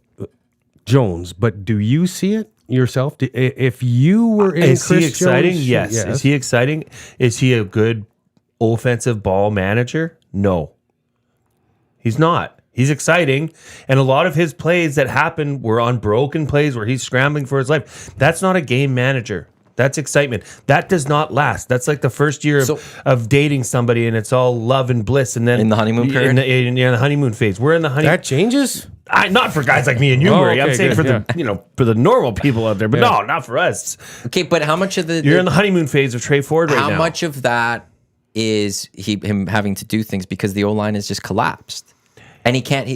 Jones, but do you see it yourself? If you were in Is Chris he exciting? Jones' Yes. shoes- Is he exciting? Is he a good offensive ball manager? No. He's not. He's exciting. And a lot of his plays that happened were on broken plays where he's scrambling for his life. That's not a game manager. That's excitement. That does not last. That's like the first year of dating somebody and it's all love and bliss. And then In the honeymoon period? In the honeymoon phase. We're in the honeymoon. That changes? Not for guys like me and you, Oh, Murray. I'm okay, saying good, for the for the normal people out there. But no, not for us. Okay, but how much of You're in the honeymoon phase of Trey Ford right now. how much of that is him having to do things because the O-line has just collapsed? And he can't,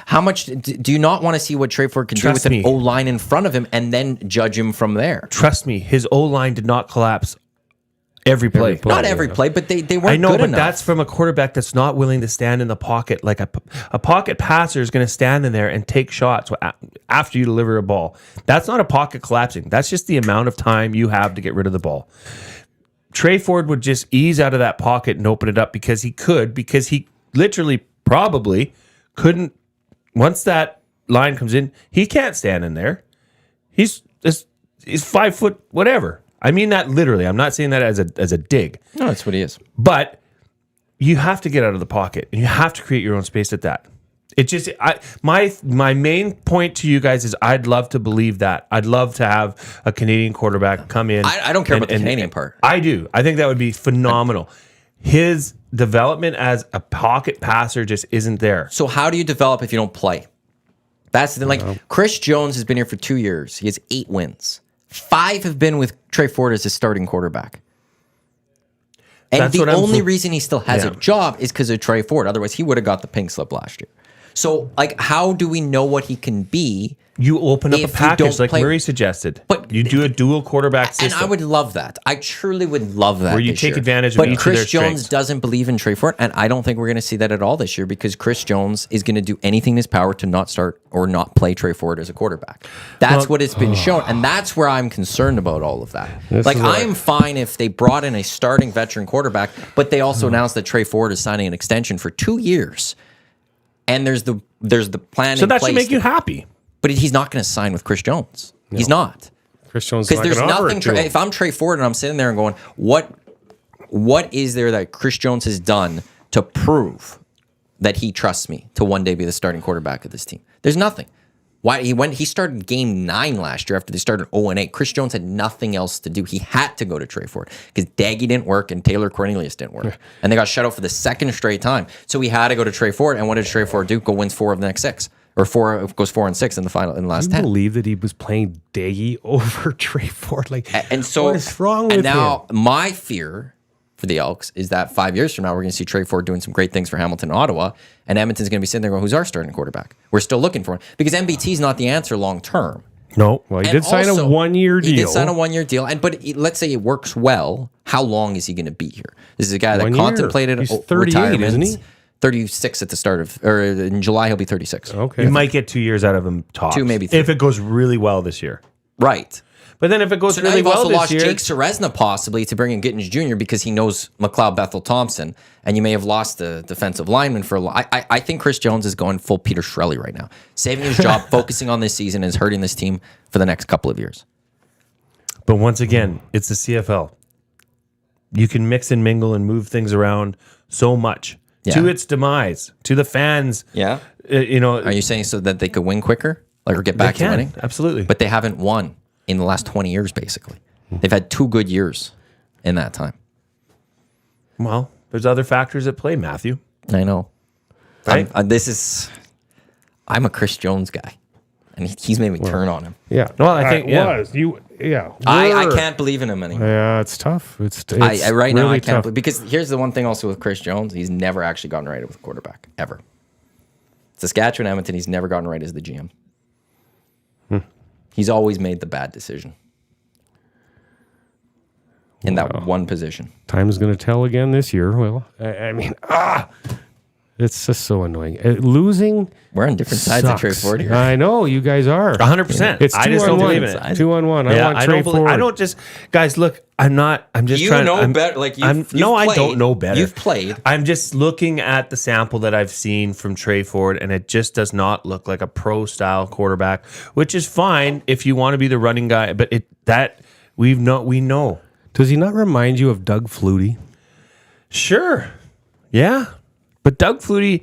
how much do you not want to see what Trey Ford can Trust do with me. an O-line in front of him and then judge him from there? Trust me, his O-line did not collapse every play. Not every play, but they weren't I know, good but enough. that's from a quarterback that's not willing to stand in the pocket. Like a pocket passer is going to stand in there and take shots after you deliver a ball. That's not a pocket collapsing. That's just the amount of time you have to get rid of the ball. Trey Ford would just ease out of that pocket and open it up because he literally probably couldn't. Once that line comes in, he can't stand in there. He's 5 foot whatever. I mean that literally. I'm not saying that as a dig. No, that's what he is. But you have to get out of the pocket and you have to create your own space at that. It just my main point to you guys is I'd love to believe that. I'd love to have a Canadian quarterback come in. I don't care about the Canadian part. I do. I think that would be phenomenal. His development as a pocket passer just isn't there. So how do you develop if you don't play? That's the thing. Chris Jones has been here for 2 years. He has 8 wins. 5 have been with Trey Ford as his starting quarterback. And That's the what I'm only so- reason he still has a job is because of Trey Ford. Otherwise, he would have got the pink slip last year. So, like, how do we know what he can be? You open up a If you package don't like play- Murray suggested. But- you do a dual quarterback system. And I would love that. I truly would love that. Where you this take year. advantage of but each of Chris their Jones strengths. doesn't believe in Trey Ford, and I don't think we're going to see that at all this year because Chris Jones is going to do anything in his power to not start or not play Trey Ford as a quarterback. That's what it's been shown, and that's where I'm concerned about all of that. Like, I'm fine if they brought in a starting veteran quarterback, but they also announced that Trey Ford is signing an extension for 2 years, and there's the plan. So in that place should make to- you happy. But he's not going to sign with Chris Jones. He's not. Chris Jones Because there's nothing. to him. If I'm Trey Ford and I'm sitting there and going, what is there that Chris Jones has done to prove that he trusts me to one day be the starting quarterback of this team? There's nothing. Why he started game 9 last year after they started 0-8. Chris Jones had nothing else to do. He had to go to Trey Ford because Daggy didn't work and Taylor Cornelius didn't work, and they got shut out for the second straight time. So he had to go to Trey Ford. And what did Trey Ford do? Go wins 4 of the next 6. Or goes 4-6 in the final in the last I 10. believe that he was playing Daggy over Trey Ford. Like, And so, what is wrong with and now him? my fear for the Elks is that 5 years from now we're going to see Trey Ford doing some great things for Hamilton and Ottawa, and Edmonton's going to be sitting there going, "Who's our starting quarterback?" We're still looking for him because MBT's not the answer long term. No, well, he And did sign also, a 1-year deal. He did sign a 1-year deal, let's say it works well. How long is he going to be here? This is a guy that 1 year. contemplated He's 38, retirement. isn't he? 36 at the start of, or in July he'll be 36. Okay. You might get 2 years out of him tops. 2, maybe 3. If it goes really well this year. Right. But then if it goes So now really you've well also this lost year, Jake Seresna possibly to bring in Gittins Jr. because he knows McLeod Bethel Thompson, and you may have lost the defensive lineman for a lot. I think Chris Jones is going full Peter Shelley right now, saving his job, focusing on this season, is hurting this team for the next couple of years. but once again, it's the CFL. You can mix and mingle and move things around so much to its demise, to the fans. Yeah. Are you saying so that they could win quicker, like or get back to winning? Absolutely. But they haven't won in the last 20 years. Basically, they've had 2 good years in that time. Well, there's other factors at play, Matthew. I know. Right? I'm a Chris Jones guy, and he's made me turn on him. Yeah. Well, I think, yeah. was. Yeah. I Were. can't believe in him anymore. Yeah, it's tough. It's I right now really I can't tough. believe, because here's the one thing also with Chris Jones, he's never actually gotten right with a quarterback ever. Saskatchewan, Edmonton, he's never gotten right as the GM. He's always made the bad decision in that one position. Time's going to tell again this year. Well, I mean, it's just so annoying. Losing. We're on different sides of Trey sucks. Ford here. I know you guys are. 100%. It's I 2 just on don't 1. believe in it. 2 on 1. Yeah, I want Trey Ford. I don't just, guys, look, I'm just You trying know I'm- better, like, you've no, I played. don't know better. You've played. I'm just looking at the sample that I've seen from Trey Ford, and it just does not look like a pro style quarterback, which is fine if you want to be the running guy, but we know. Does he not remind you of Doug Flutie? Sure. Yeah. But Doug Flutie,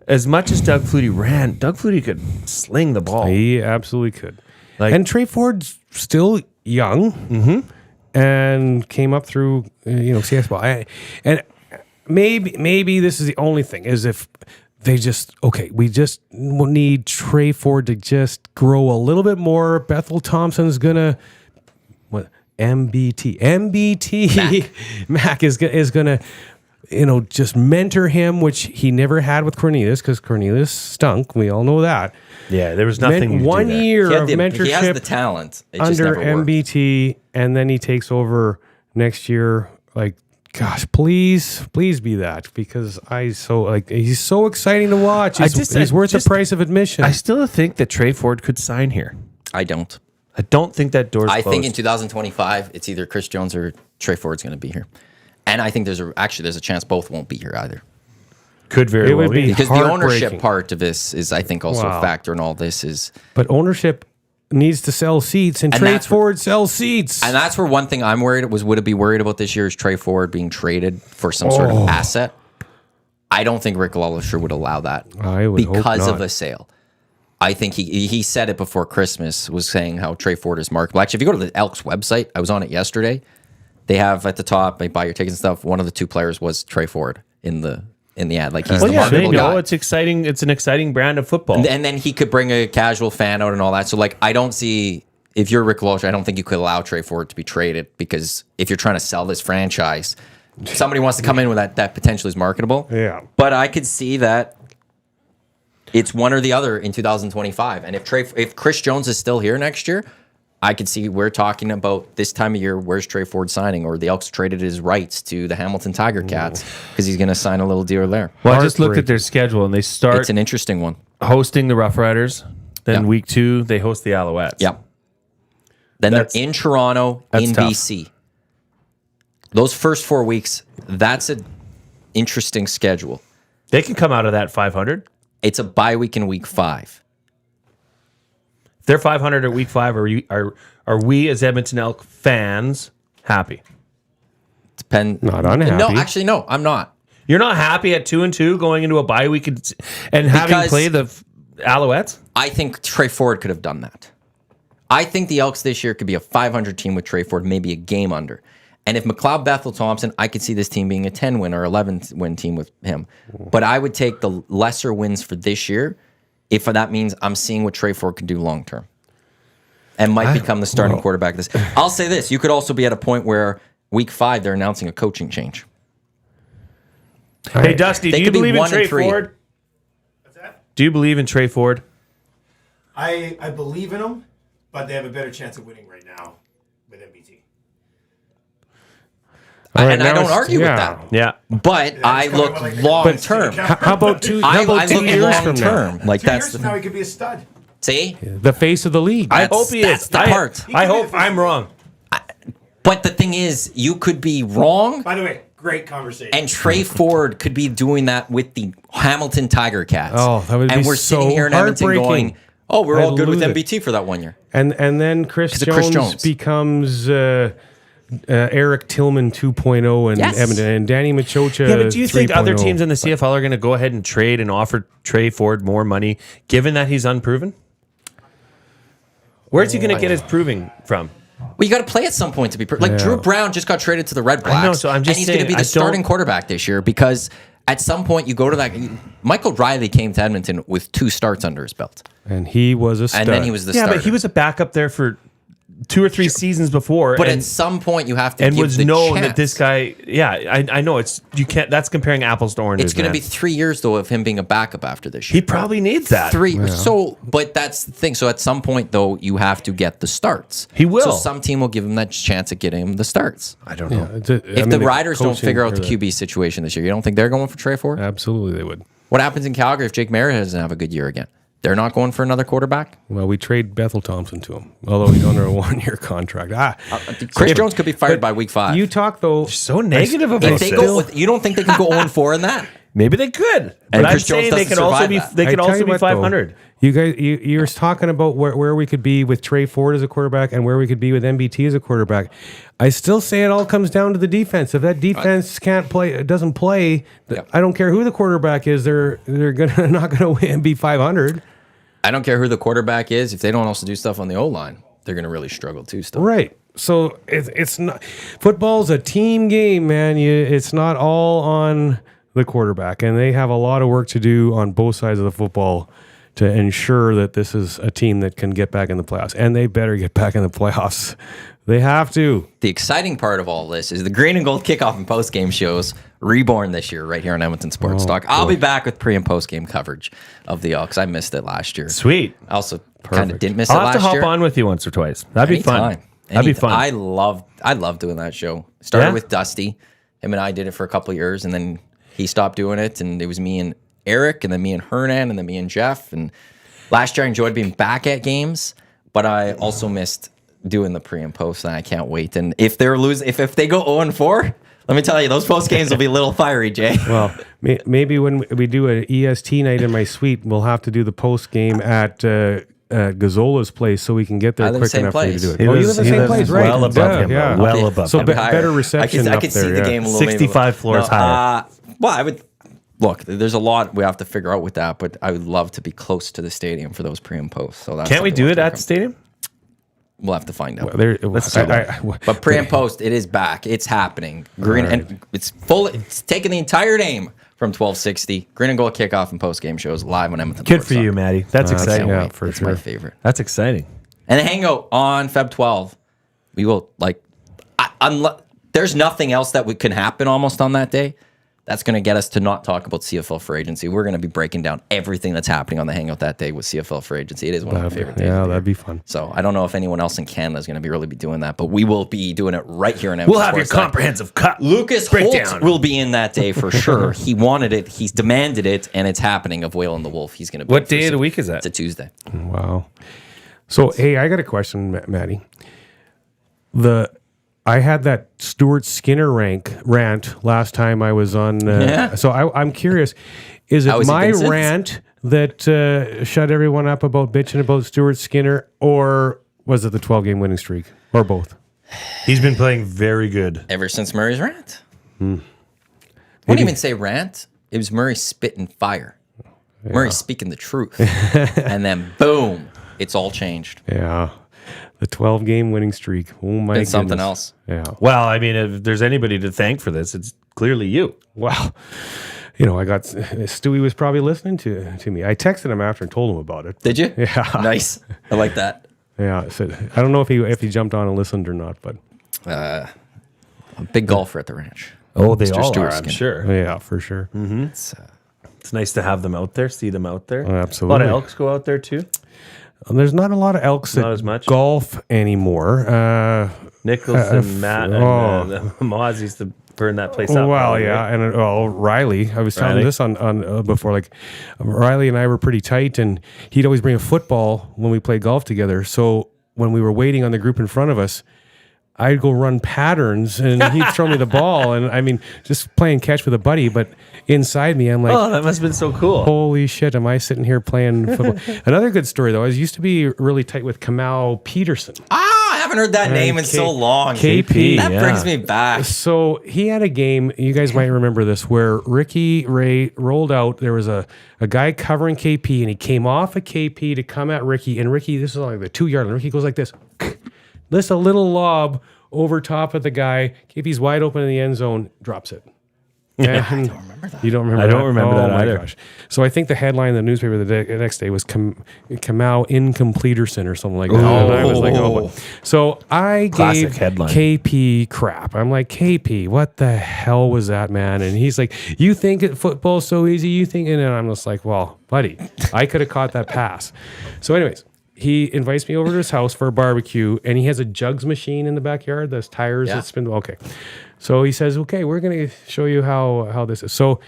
as much as Doug Flutie ran, Doug Flutie could sling the ball. He absolutely could. Like- And Trey Ford's still young and came up through, CS ball. And maybe this is the only thing, is if they we just need Trey Ford to just grow a little bit more. Bethel Thompson's going to, MBT Mac is going to, just mentor him, which he never had with Cornelius because Cornelius stunk. We all know that. Yeah, there was nothing you could do 1 there. year He, of he has mentorship the talent. It just under never worked. MBT, and then he takes over next year. Like, gosh, please be that, because he's so exciting to watch. He's worth the price of admission. I still think that Trey Ford could sign here. I don't. I don't think that door's I closed. think in 2025, it's either Chris Jones or Trey Ford's going to be here. And I think there's a chance both won't be here either. could very It well would be. be. Because the ownership Heartbreaking. part of this is, I think, also Wow. a factor in all this is. But ownership needs to sell seats, and Trey that's- Ford sells seats. And that's where one thing I'm worried would it be worried about this year is Trey Ford being traded for some sort of asset. I don't think Rick Lawler would allow that I would hope because not. of a sale. I think he said it before Christmas, was saying how Trey Ford is marketable. Actually, if you go to the Elks website, I was on it yesterday. They have at the top, they buy your tickets and stuff. One of the 2 players was Trey Ford in the ad. Like he's Well, the yeah, they marketable know guy. it's exciting. It's an exciting brand of football. And then he could bring a casual fan out and all that. So, like, I don't see, if you're Rick Walsh, I don't think you could allow Trey Ford to be traded, because if you're trying to sell this franchise, somebody wants to come in with that potentially is marketable. Yeah. But I could see that It's one or the other in 2025. And if Chris Jones is still here next year, I could see we're talking about this time of year, where's Trey Ford signing? Or the Elks traded his rights to the Hamilton Tiger Cats because he's going to sign a little deal there. Well, I just looked at their schedule, and they start It's an interesting one. hosting the Rough Riders. Then week 2, they host the Alouettes. Yep. Then they're in Toronto, in tough. BC. Those first 4 weeks, that's an interesting schedule. They can come out of that 500. It's a bye week in week 5. If they're 500 at week 5, are we as Edmonton Elk fans happy? Not unhappy. No, actually, no, I'm not. You're not happy at 2-2 going into a bye week and having Because- played the Alouettes? I think Trey Ford could have done that. I think the Elks this year could be a 500 team with Trey Ford, maybe a game under. And if McLeod Bethel Thompson, I could see this team being a 10-win or 11-win team with him. But I would take the lesser wins for this year if that means I'm seeing what Trey Ford can do long term and might become the starting quarterback. I'll say this. You could also be at a point where week 5, they're announcing a coaching change. Hey, Dusty, They do you could be believe in 1 and Trey 3. Ford? What's that? Do you believe in Trey Ford? I believe in them, but they have a better chance of winning right now with MBT. And I don't argue with that. Yeah. But I kinda look what, like, long term. How about two? I How about 2 look years long from now? term. Like 2 that's years the from now, he could be a stud. see. The face of the league. I hope he that's is. the part. I hope I'm wrong. But the thing is, you could be wrong, By the way, great conversation. and Trey Ford could be doing that with the Hamilton Tiger Cats. Oh, that would and be we're sitting so here in Edmonton heartbreaking. going, "Oh, we're all I'd good with lose it. MBT for that 1 year." And then Chris of Chris Jones, Jones. becomes Eric Tillman 2.0 in Yes. Edmonton, and Danny Machocha. Yeah, but do you think other 3.0? teams in the CFL are going to go ahead and trade and offer Trey Ford more money, given that he's unproven? Where's he going to get his proving from? Well, you got to play at some point to be like Drew Brown just got traded to the Red Blacks. know, so I'm just and he's going to saying, be I the don't- starting quarterback this year because at some point you go to that. Michael Riley came to Edmonton with 2 starts under his belt, And he was a stud. and then he was the Yeah, starter. but he was a backup there for 2 or 3 seasons before. But and, at some point you have to and give was the known chance. that this guy. Yeah, I know it's you can't. That's comparing apples to oranges. It's going to man. be 3 years though of him being a backup after this He year. probably needs that. 3. So, but that's the thing. So at some point though, you have to get the starts. He will. So some team will give him that chance at getting him the starts. I don't know. If the Riders don't figure out the QB situation this year, you don't think they're going for Trey Ford? Absolutely, they would. What happens in Calgary if Jake Merritt doesn't have a good year again? They're not going for another quarterback? Well, we trade Bethel Thompson to him, although he's under a 1-year contract. Chris Jones could be fired by week 5. You talk though. So negative about if they this. go with, you don't think they can go 0-4 in that? Maybe they could. But And I'm Chris Jones saying they doesn't could also survive be. that. They could I tell also you be what, though, 500. You guys, you're talking about where we could be with Trey Ford as a quarterback and where we could be with MBT as a quarterback. I still say it all comes down to the defense. If that defense can't play, doesn't play, I don't care who the quarterback is. They're gonna not gonna win and be 500. I don't care who the quarterback is. If they don't also do stuff on the O-line, they're going to really struggle too still. Right. So it's not football's a team game, man. It's not all on the quarterback, and they have a lot of work to do on both sides of the football to ensure that this is a team that can get back in the playoffs, and they better get back in the playoffs. They have to. The exciting part of all this is the green and gold kickoff and post game shows reborn this year right here on Edmonton Sports Talk. I'll be back with pre and post game coverage of the Elks. I missed it last year. Sweet. I also kind of didn't miss I'll it have last to hop year. on with you once or twice. That'd be fun. Anytime. That'd be Anytime. fun. I love doing that show. Started Yeah? with Dusty. Him and I did it for a couple of years, and then he stopped doing it, and it was me and Eric, and then me and Hernan, and then me and Jeff. And last year I enjoyed being back at games, but I also missed doing the pre and post, and I can't wait. And if they're losing, if they go 0-4, let me tell you, those post games will be a little fiery, Jay. Well, maybe when we do an EST night in my suite, we'll have to do the post game at Gazzola's place so we can get there I live quick the same enough for you to place. do it. He Oh, you lives- live in the he same lives place, right? well above him, Yeah. well above So him. better reception I up could there. see the game a little 65 floors higher. Well, I would look. There's a lot we have to figure out with that, but I would love to be close to the stadium for those pre and post. So that's Can't we something do we'll it have at to the stadium? We'll have to find out. But But pre and post, it is back. It's happening. Green and it's full. It's taking the entire name from 1260. Green and gold kickoff and post game shows live on Edmonton. Good Sports for you, Talk. Maddie. That's exciting. yeah, for It's sure. my favorite. That's exciting. And the Hangout on Feb 12. We will there's nothing else that can happen almost on that day. That's going to get us to not talk about CFL free agency. We're going to be breaking down everything that's happening on the Hangout that day with CFL free agency. It is one of my favorite days. Yeah, that'd be fun. So I don't know if anyone else in Canada is going to be really be doing that, but we will be doing it right here in We'll have your comprehensive cut. Lucas breakdown. Holt will be in that day for sure. He wanted it. He's demanded it, and it's happening of Whale and the Wolf. He's going to be. What day of the week is that? It's a Tuesday. Wow. So, hey, I got a question, Maddie. I had that Stuart Skinner rant last time I was on. So I'm curious, is it my rant that shut everyone up about bitching about Stuart Skinner, or was it the 12-game winning streak, or both? He's been playing very good Ever since Murray's rant. I wouldn't even say rant. It was Murray spitting fire. Yeah. Murray speaking the truth. And then, boom, it's all changed. Yeah. The 12-game winning streak. Oh, my goodness. Something else. Yeah. Well, I mean, if there's anybody to thank for this, it's clearly you. Wow. You know, Stewie was probably listening to me. I texted him after and told him about it. Did you? Yeah. Nice. I like that. Yeah. So I don't know if he jumped on and listened or not, but. A big golfer at the ranch. Oh, they Mr. all Stuart are, I'm Skinner. sure. Yeah, for sure. Mm-hmm. It's nice to have them out there, see them out there. Absolutely. A lot of elks go out there, too. There's not a lot of elks that golf anymore. Nichols and Matt and Moz used to burn that place up. Well, yeah, and Riley. I was telling this on before. Like Riley and I were pretty tight, and he'd always bring a football when we played golf together. So when we were waiting on the group in front of us, I'd go run patterns, and he'd throw me the ball, and I mean, just playing catch with a buddy. But inside me, I'm like, oh, that must have been so cool. Holy shit, am I sitting here playing football? Another good story, though, I used to be really tight with Kamau Peterson. I haven't heard that name in so long. KP. That brings me back. So he had a game, you guys might remember this, where Ricky Ray rolled out. There was a guy covering KP, and he came off of KP to come at Ricky, and Ricky, this is like the 2-yard line. Ricky goes like this. This a little lob over top of the guy. KP's wide open in the end zone, drops it. I don't remember that. You don't remember I that? don't remember that either. Gosh. So I think the headline in the newspaper the next day was Kamau Incompleterson or something like that. And I was like, oh. So I Classic gave headline. KP crap. I'm like, KP, what the hell was that, man? And he's like, you think football's so easy? You think? And I'm just like, well, buddy, I could have caught that pass. So anyways, he invites me over to his house for a barbecue, and he has a jugs machine in the backyard. Those tires that spin. Okay. So he says, okay, we're going to show you how this is. So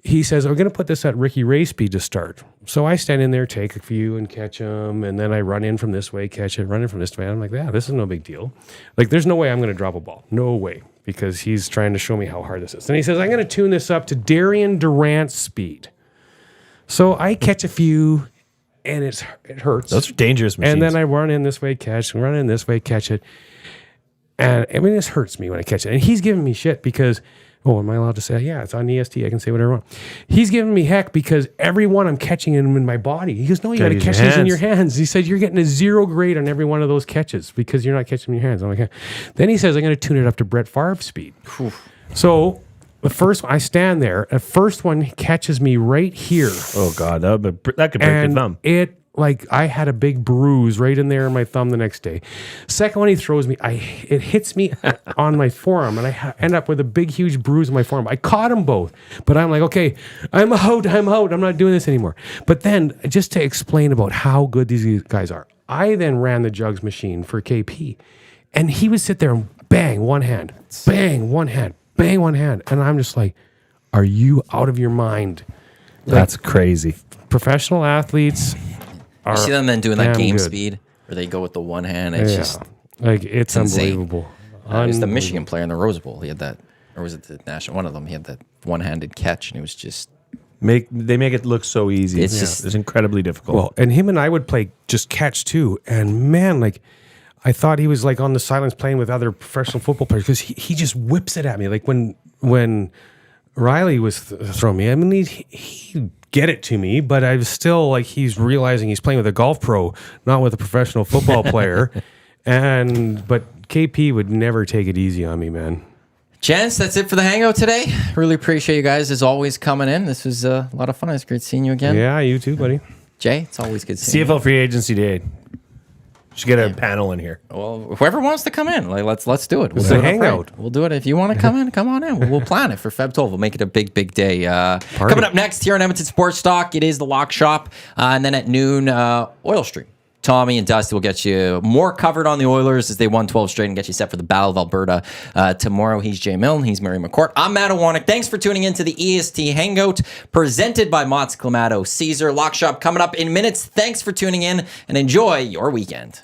he says, we're going to put this at Ricky Ray speed to start. So I stand in there, take a few and catch them. And then I run in from this way, catch it, run in from this way. I'm like, yeah, this is no big deal. Like, there's no way I'm going to drop a ball. No way. Because he's trying to show me how hard this is. And he says, I'm going to tune this up to Darian Durant's speed. So I catch a few, and it hurts. Those are dangerous machines. And then I run in this way, catch, run in this way, catch it. And I mean, this hurts me when I catch it. And he's giving me shit because, am I allowed to say, yeah, it's on EST. I can say whatever I want. He's giving me heck because every one I'm catching him in my body. He goes, no, you got to catch these in your hands. He said, you're getting a 0 grade on every one of those catches because you're not catching them in your hands. I'm like, then he says, I'm going to tune it up to Brett Favre's speed. So the first one, I stand there. The first one catches me right here. Oh, God, that could break your thumb. I had a big bruise right in there in my thumb the next day. Second one he throws me, it hits me on my forearm, and I end up with a big, huge bruise on my forearm. I caught them both, but I'm like, okay, I'm out. I'm not doing this anymore. But then, just to explain about how good these guys are, I then ran the jugs machine for KP, and he would sit there and bang one hand, bang one hand, bang one hand, and I'm just like, are you out of your mind? That's crazy. Professional athletes. You see them then doing that game good. Speed where they go with the one hand. It's just like it's insane. unbelievable. It was the Michigan player in the Rose Bowl. He had that, or was it the national? One of them. He had that one-handed catch, and it was just they make it look so easy. It's incredibly difficult. Well, and him and I would play just catch too, and man, like I thought he was like on the sidelines playing with other professional football players because he just whips it at me. Like when Riley was throwing me, I mean he get it to me, but I was still like, he's realizing he's playing with a golf pro, not with a professional football player. But KP would never take it easy on me, man. Gents, that's it for the Hangout today. Really appreciate you guys as always coming in. This was a lot of fun. It's great seeing you again. Yeah, you too, buddy. Jay, it's always good seeing you. CFL free agency day. Should get a panel in here. Well, whoever wants to come in, like let's do it. We'll It's do a it hangout. afraid. We'll do it if you want to come in. Come on in. We'll plan it for Feb 12. We'll make it a big day. Coming up next here on Edmonton Sports Talk, it is the Lock Shop, and then at noon, Oil Stream. Tommy and Dusty will get you more covered on the Oilers as they won 12 straight and get you set for the Battle of Alberta tomorrow. He's Jay Milne. He's Murray McCourt. I'm Matt Iwanyk. Thanks for tuning in to the EST Hangout presented by Mott's Clamato Caesar. Lock Shop coming up in minutes. Thanks for tuning in and enjoy your weekend.